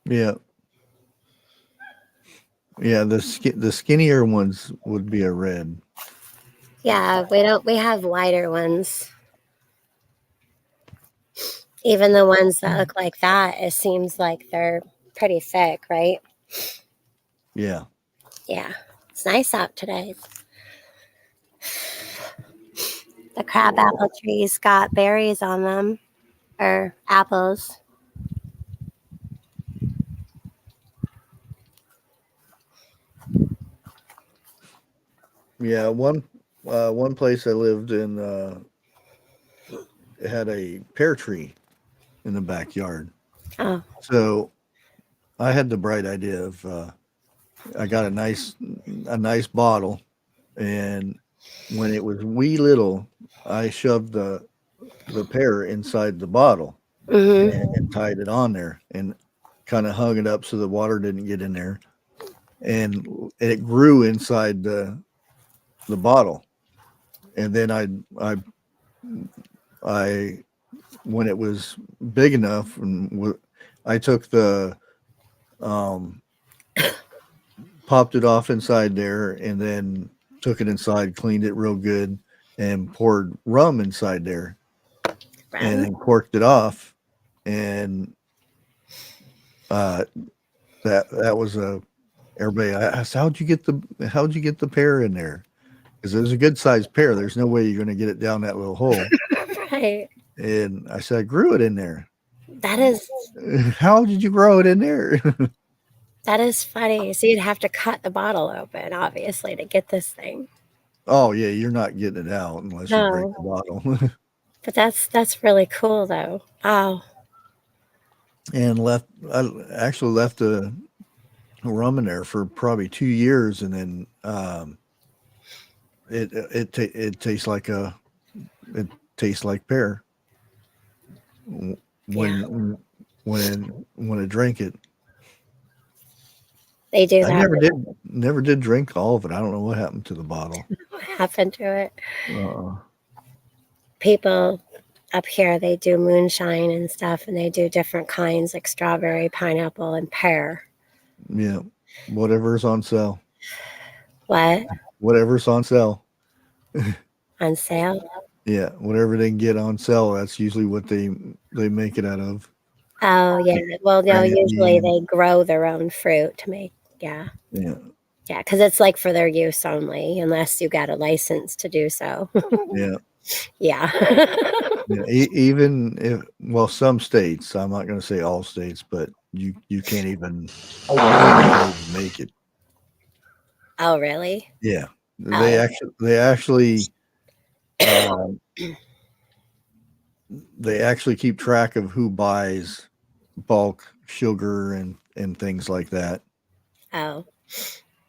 Yeah. Yeah, the skinnier ones would be a red. Yeah, we have lighter ones. Even the ones that look like that, it seems like they're pretty thick, right? Yeah. Yeah, it's nice out today. The crabapple trees got berries on them, or apples. Yeah, one place I lived in had a pear tree in the backyard. Oh, So I had the bright idea of I got a nice bottle, and when it was wee little, I shoved the pear inside the bottle mm-hmm. and tied it on there and kind of hung it up so the water didn't get in there, and it grew inside the bottle. And then I when it was big enough, and I took the um, popped it off inside there, and then took it inside, cleaned it real good, and poured rum inside there, and then corked it off, and uh, that was a everybody. I asked, how'd you get the pear in there? Because it was a good sized pear. There's no way you're going to get it down that little hole. Right. And I said, I grew it in there. That is How did you grow it in there? that is funny. So you'd have to cut the bottle open, obviously, to get this thing. Oh yeah, you're not getting it out unless you break the bottle. But that's really cool, though. Wow. And I actually left a rum in there for probably 2 years, and then it tastes like pear when when I drink it. They do I that. never did drink all of it. I don't know what happened to the bottle. What happened to it? Uh, People up here, they do moonshine and stuff, and they do different kinds like strawberry, pineapple, and pear. yeah, whatever's on sale. What? Whatever's on sale. On sale? Yeah, whatever they can get on sale, that's usually what they make it out of. Oh, yeah. Well, no, Granny usually bean. they grow their own fruit to make, yeah. Yeah, Yeah, because it's like for their use only, unless you got a license to do so. yeah, Yeah. yeah. Even if, well, some states, I'm not going to say all states, but you can't even make it. Oh, really? Yeah, Oh. they actually um, they actually keep track of who buys bulk sugar and things like that. Oh.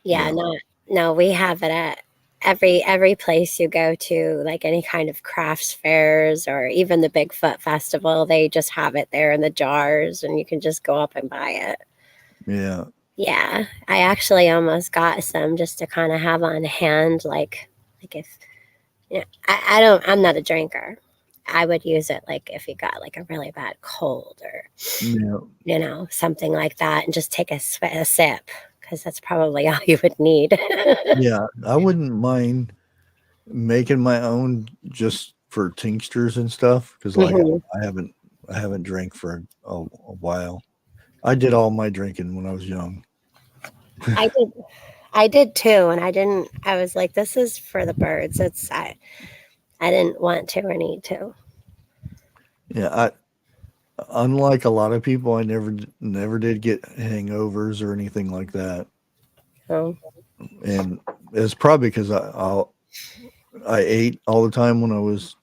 Yeah, Yeah. no, we have it at every place you go to, like any kind of crafts fairs or even the Bigfoot festival, they just have it there in the jars and you can just go up and buy it. Yeah. Yeah, I actually almost got some just to kind of have on hand, like if I'm not a drinker. I would use it like if you got like a really bad cold or Yeah. something like that, and just take a sip because that's probably all you would need. Yeah. I wouldn't mind making my own just for tinctures and stuff, because like Mhm. I haven't drank for a while. I did all my drinking when I was young. I did too, and I was like, this is for the birds. I didn't want to or need to. Yeah, unlike a lot of people, I never did get hangovers or anything like that. So, And it's probably because I ate all the time when I was,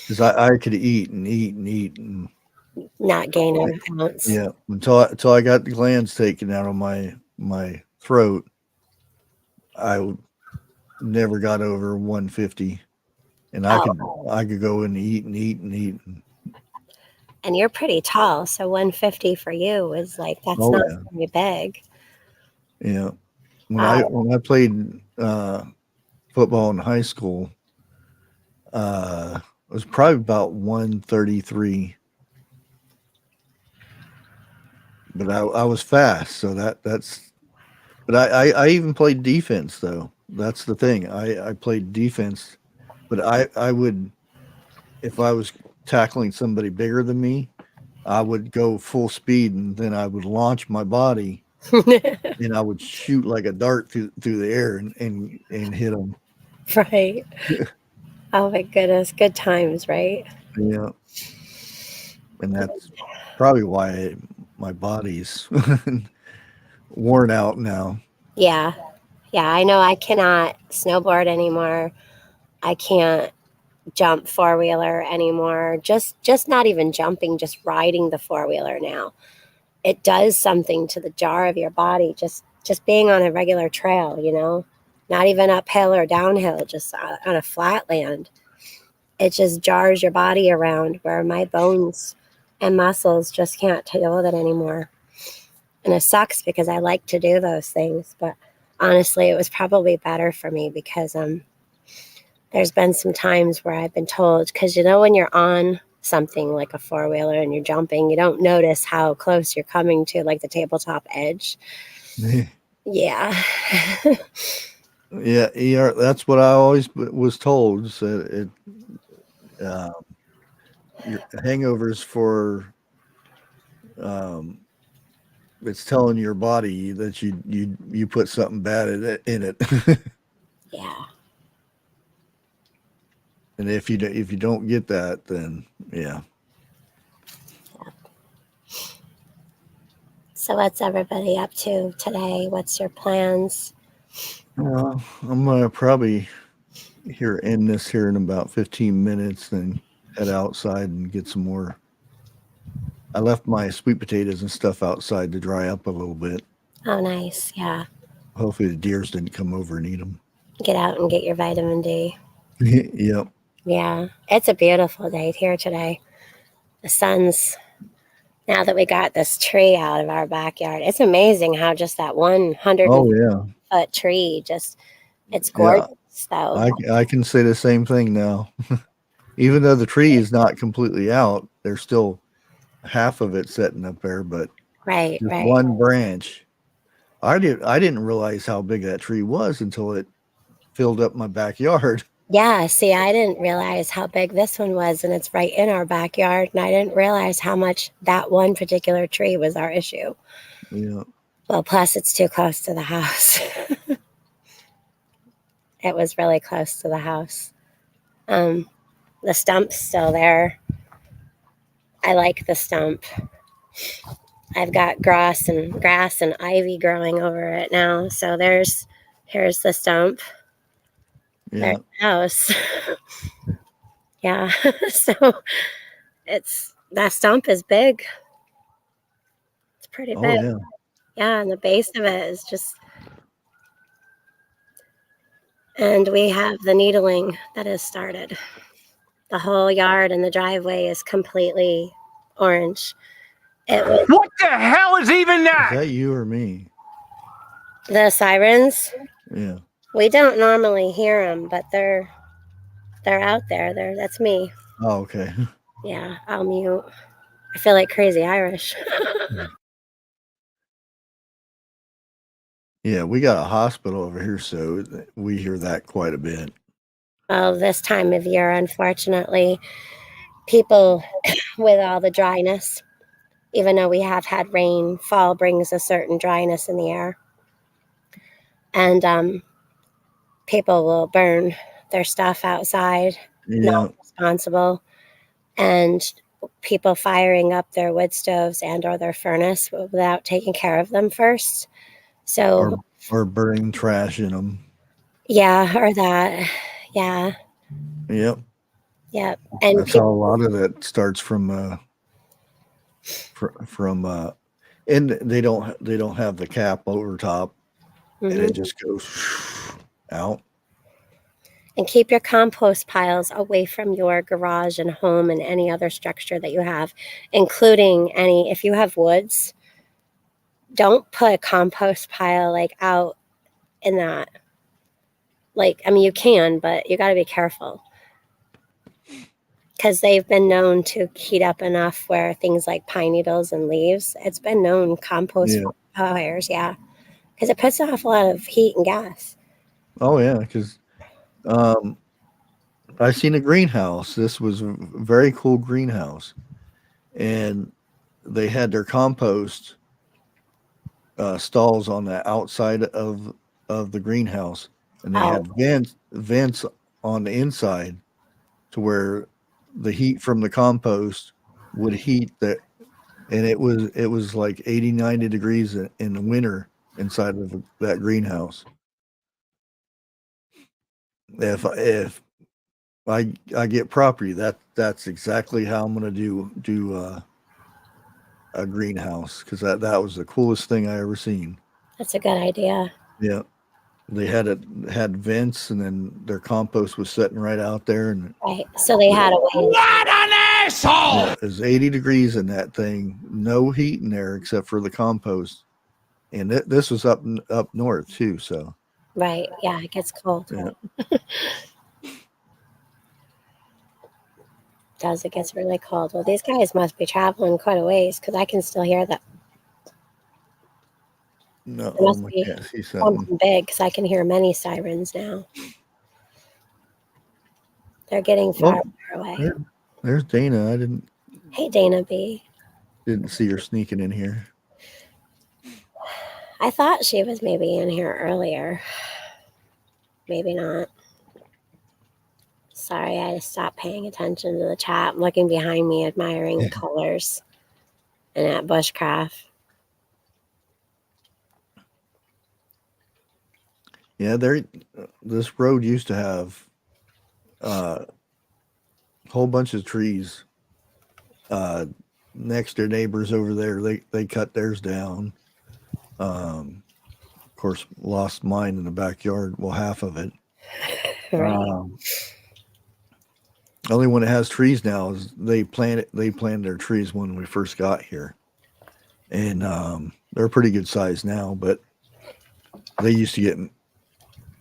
because I could eat and eat and eat, and not gaining a ounce. yeah, until I got the glands taken out of my throat, I never got over 150, and Oh, I could go and eat and eat and eat. and you're pretty tall, so 150 for you is like that's Oh not yeah, very big. yeah. Oh, When I played football in high school, it was probably about 133. But I was fast, so that's. But I even played defense though. That's the thing. I played defense, but I would, if I was tackling somebody bigger than me, I would go full speed, and then I would launch my body and I would shoot like a dart through the air and hit them. Right. Oh my goodness. Good times, right? Yeah, and that's probably why my body's worn out now. Yeah. Yeah. I know I cannot snowboard anymore. I can't jump four-wheeler anymore. Just not even jumping, just riding the four-wheeler now. It does something to the jar of your body, just being on a regular trail, not even uphill or downhill, just on a flat land. It just jars your body around where my bones and muscles just can't deal with it anymore. And it sucks because I like to do those things, but honestly, it was probably better for me because there's been some times where I've been told, because when you're on something like a four-wheeler and you're jumping, you don't notice how close you're coming to like the tabletop edge. Yeah. Yeah, that's what I always was told. So uh, your hangovers for um, it's telling your body that you put something bad in it. Yeah. And if you don't get that, then yeah. So what's everybody up to today? What's your plans? Well, I'm gonna probably end this here in about 15 minutes, then head outside and get some more. I left my sweet potatoes and stuff outside to dry up a little bit. Oh, nice. Yeah. Hopefully the deers didn't come over and eat them. Get out and get your vitamin D. Yep. Yeah. It's a beautiful day here today. The sun's, now that we got this tree out of our backyard, it's amazing how just that 100 Oh yeah. foot tree it's Yeah. gorgeous though. I can say the same thing now. Even though the tree is not completely out, there's still half of it sitting up there, but Right, just right. one branch. I didn't realize how big that tree was until it filled up my backyard. Yeah, see, I didn't realize how big this one was, and it's right in our backyard, and I didn't realize how much that one particular tree was our issue. Yeah. Well, plus it's too close to the house. It was really close to the house. The stump's still there. I like the stump. I've got grass and ivy growing over it now. So here's the stump. Yeah. There's the house. Yeah. So that stump is big. It's pretty Oh big. yeah. Yeah, and the base of it is just, and we have the needling that has started. The whole yard and the driveway is completely orange. What the hell is even Is that? that you or me? The sirens, Yeah. we don't normally hear them, but they're out there. That's me. Oh, okay. Yeah, I'll mute. I feel like crazy Irish. Yeah, we got a hospital over here, so we hear that quite a bit. Well, this time of year, unfortunately, people with all the dryness, even though we have had rain, fall brings a certain dryness in the air. And people will burn their stuff outside, Yeah. not responsible. And people firing up their wood stoves and or their furnace without taking care of them first. So Or burning trash in them. yeah, or that. Yeah. Yep. Yep. And That's how a lot of that starts from and they don't have the cap over top, and it just goes out. And keep your compost piles away from your garage and home and any other structure that you have, including if you have woods, don't put a compost pile like out in that. Like, I mean, you can, but you got to be careful because they've been known to heat up enough where things like pine needles and leaves, it's been known compost fires. Yeah. Because it puts off a lot of heat and gas. Oh yeah, because I seen a greenhouse. This was a very cool greenhouse, and they had their compost stalls on the outside of the greenhouse, and they had vents on the inside to where the heat from the compost would heat the, and it was like 80, 90 degrees in the winter inside of that greenhouse. If I get property, that's exactly how I'm going to do a greenhouse, because that was the coolest thing I ever seen. That's a good idea. Yeah, they had vents, and then their compost was sitting right out there, and Right. So they had a way. What an asshole! it was 80 degrees in that thing, no heat in there except for the compost, and this was up north too. So Right. Yeah, it gets cold. yeah. It gets really cold. Well, these guys must be traveling quite a ways, because I can still hear that. No, It must be can't see something big, because I can hear many sirens now. They're getting far away. There's Dana. Hey, Dana B. Didn't see her sneaking in here. I thought she was maybe in here earlier. Maybe not. Sorry, I stopped paying attention to the chat. I'm looking behind me, admiring the colors and at bushcraft. Yeah, this road used to have a whole bunch of trees. Next to neighbors over there, they cut theirs down. Of course, lost mine in the backyard. Well, half of it. Right. Only one that has trees now is they planted their trees when we first got here, and they're pretty good size now. But they used to get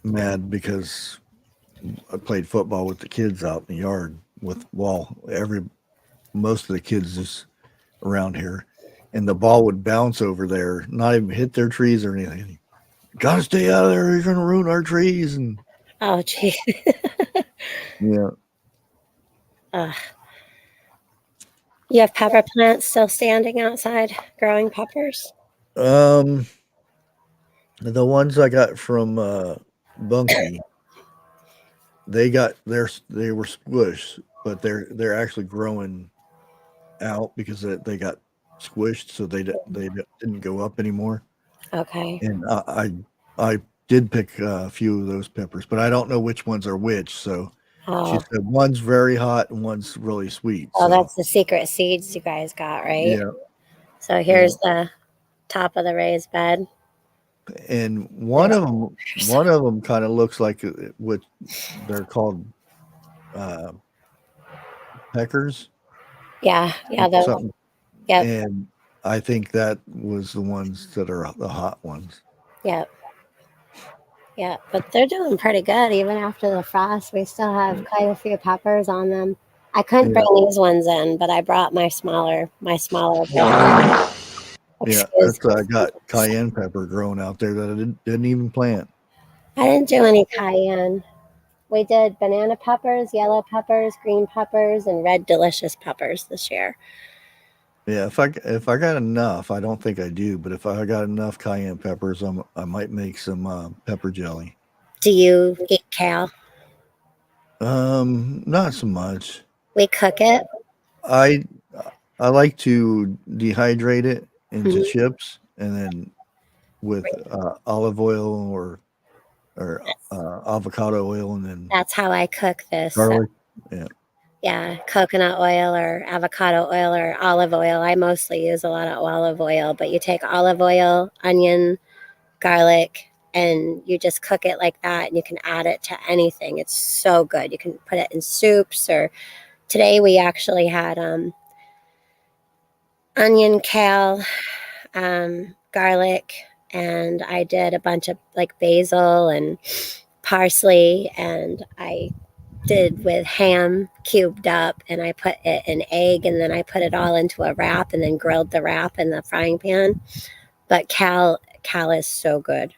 mad because I played football with the kids out in the yard most of the kids is around here, and the ball would bounce over there, not even hit their trees or anything. Gotta stay out of there, you're gonna ruin our trees. And oh, gee. yeah. You have pepper plants still standing outside growing peppers? The ones I got from Bunky, they were squished, but they're actually growing out because they got squished, so they didn't go up anymore. Okay. And I did pick a few of those peppers, but I don't know which ones are which. So she said one's very hot and one's really sweet. Oh, so that's the secret seeds you guys got, right? Yeah. So here's the top of the raised bed. And one of them kind of looks like what they're called peckers. Yeah. Yeah. And I think that was the ones that are the hot ones. Yep. Yeah, but they're doing pretty good even after the frost. We still have quite a few peppers on them. I couldn't bring these ones in, but I brought my smaller. Yeah, I got cayenne pepper growing out there that I didn't even plant. I didn't do any cayenne. We did banana peppers, yellow peppers, green peppers, and red delicious peppers this year. Yeah, if I got enough, I don't think I do, but if I got enough cayenne peppers, I might make some pepper jelly. Do you eat kale? Not so much. We cook it. I like to dehydrate it into chips, and then with olive oil or avocado oil, and then that's how I cook this. Garlic. Yeah, coconut oil or avocado oil or olive oil. I mostly use a lot of olive oil, but you take olive oil, onion, garlic, and you just cook it like that, and you can add it to anything. It's so good. You can put it in soups, or today we actually had onion, kale, garlic, and I did a bunch of like basil and parsley, and I did with ham cubed up, and I put it in egg, and then I put it all into a wrap and then grilled the wrap in the frying pan. But kale is so good.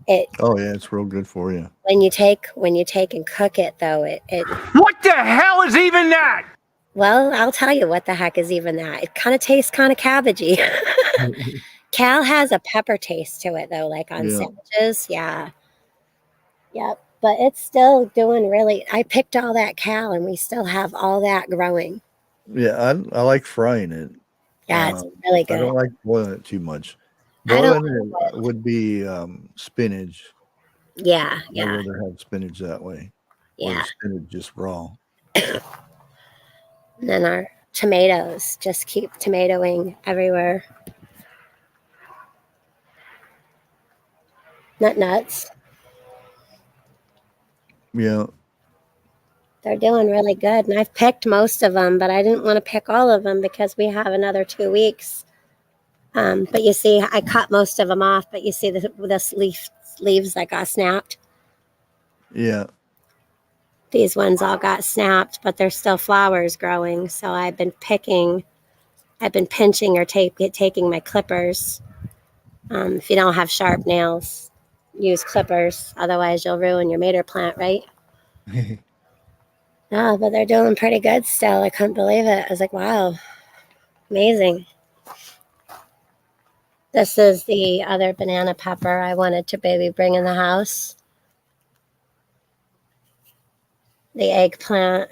It's real good for you. When you take and cook it, though, it what the hell is even that? Well, I'll tell you what the heck is even that. It kind of tastes kind of cabbagey. Cal has a pepper taste to it, though, like on Yeah. sandwiches. Yeah. Yep. But it's still doing really. I picked all that cal, and we still have all that growing. Yeah, I like frying it. Yeah, it's really I good. don't like boiling it too much. I don't. Boiling it would be spinach. Yeah, I'd yeah, rather have spinach that way, or the yeah. spinach just raw. And then our tomatoes just keep tomatoing everywhere. Nuts. Yeah, They're doing really good. And I've picked most of them, but I didn't want to pick all of them because we have another 2 weeks. But you see, I cut most of them off, but you see this leaves that got snapped. yeah, These ones all got snapped, but there's still flowers growing. So I've been pinching or taking my clippers. If you don't have sharp nails, use clippers. Otherwise, you'll ruin your mater plant, right? No, but they're doing pretty good still. I couldn't believe it. I was like, wow, amazing. This is the other banana pepper I wanted to maybe bring in the house. The eggplant.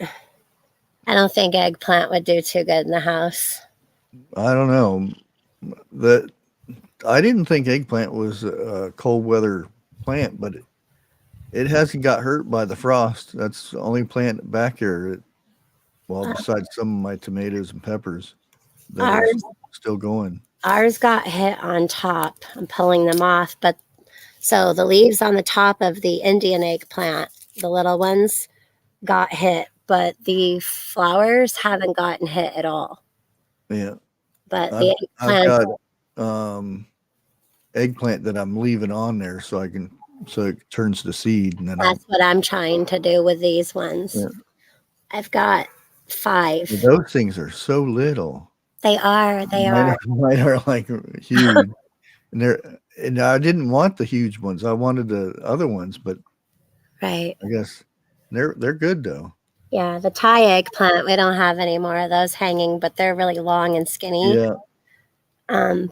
I don't think eggplant would do too good in the house. I don't know. That I didn't think eggplant was a cold weather plant, but it hasn't got hurt by the frost. That's the only plant back here. Well, besides some of my tomatoes and peppers, that is still going. Ours got hit on top. I'm pulling them off, but so the leaves on the top of the Indian eggplant, the little ones, got hit, but the flowers haven't gotten hit at all. Yeah, But I've, the I've eggplant, got eggplant that I'm leaving on there so it turns to seed, and then that's what I'm trying to do with these ones. Yeah. I've got 5. Those things are so little. They are. Mine are like huge, and I didn't want the huge ones. I wanted the other ones, but Right. I guess they're good though. Yeah, the Thai eggplant, we don't have any more of those hanging, but they're really long and skinny. Yeah.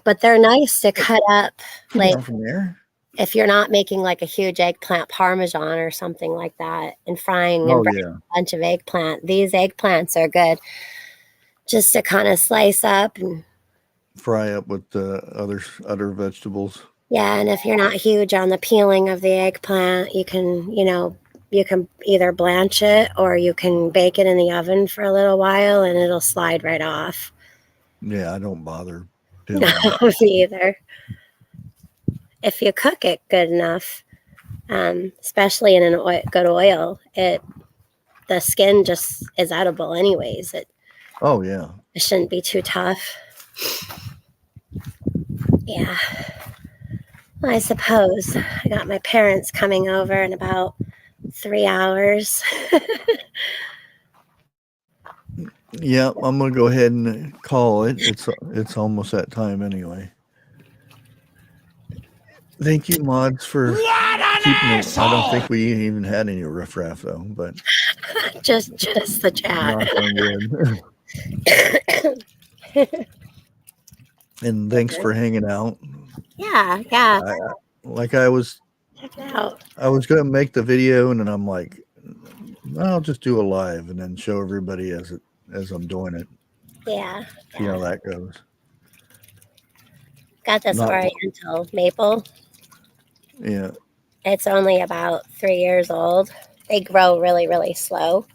But they're nice to cut up, like From there. if you're not making like a huge eggplant parmesan or something like that and frying Oh and yeah. a bunch of eggplant. These eggplants are good just to kind of slice up and Fry up with the other vegetables. yeah, and if you're not huge on the peeling of the eggplant, you can either blanch it or you can bake it in the oven for a little while and it'll slide right off. Yeah, I don't bother. No, me either. If you cook it good enough, especially in good oil, the skin just is edible anyways. Oh yeah. It shouldn't be too tough. Yeah. Well, I suppose I got my parents coming over in about 3 hours. Yeah, I'm gonna go ahead and call it. It's almost that time anyway. Thank you, mods, for keeping it. I don't think we even had any riffraff though, but just the chat. knock on wood. And thanks for hanging out. Yeah. I was gonna make the video, and then I'm like, I'll just do a live and then show everybody as I'm doing it. Yeah. See how that goes. Got this Oriental maple. Yeah. It's only about 3 years old. They grow really, really slow.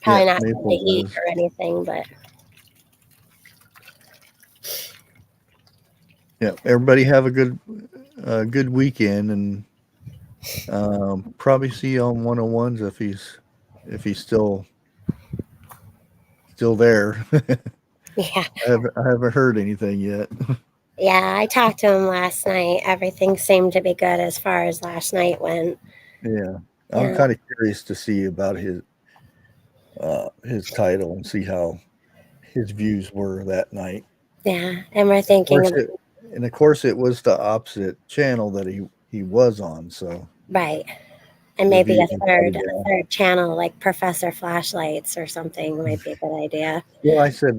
Probably not good to eat or anything, but yeah. Everybody have a good weekend, and probably see you on 101s if he's still there. yeah. I haven't heard anything yet. Yeah, I talked to him last night. Everything seemed to be good as far as last night went. Yeah. I'm kind of curious to see about his title and see how his views were that night. Yeah, and we're thinking of course it was the opposite channel that he was on, so right. And maybe a third channel like Professor Flashlights or something might be a good idea. Well, I said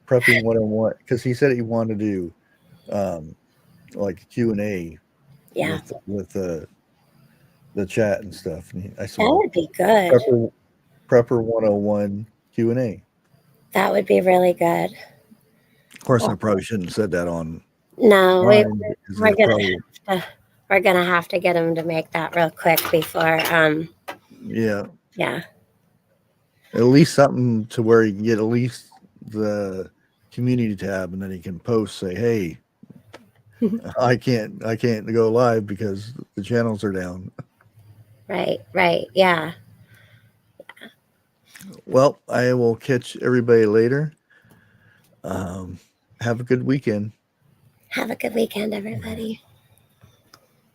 prepping 101 because he said he wanted to do like a Q&A Yeah, with the chat and stuff. And I that saw would be good. Prepper 101 Q&A. That would be really good. Of course, I probably shouldn't have said that on No, mine because we're they gonna probably, have to, we're gonna have to get him to make that real quick before. yeah, Yeah, at least something to where you can get at least the community tab, and then he can post, say, hey, I can't go live because the channels are down. right. Yeah. Well, I will catch everybody later. Have a good weekend. Have a good weekend, everybody.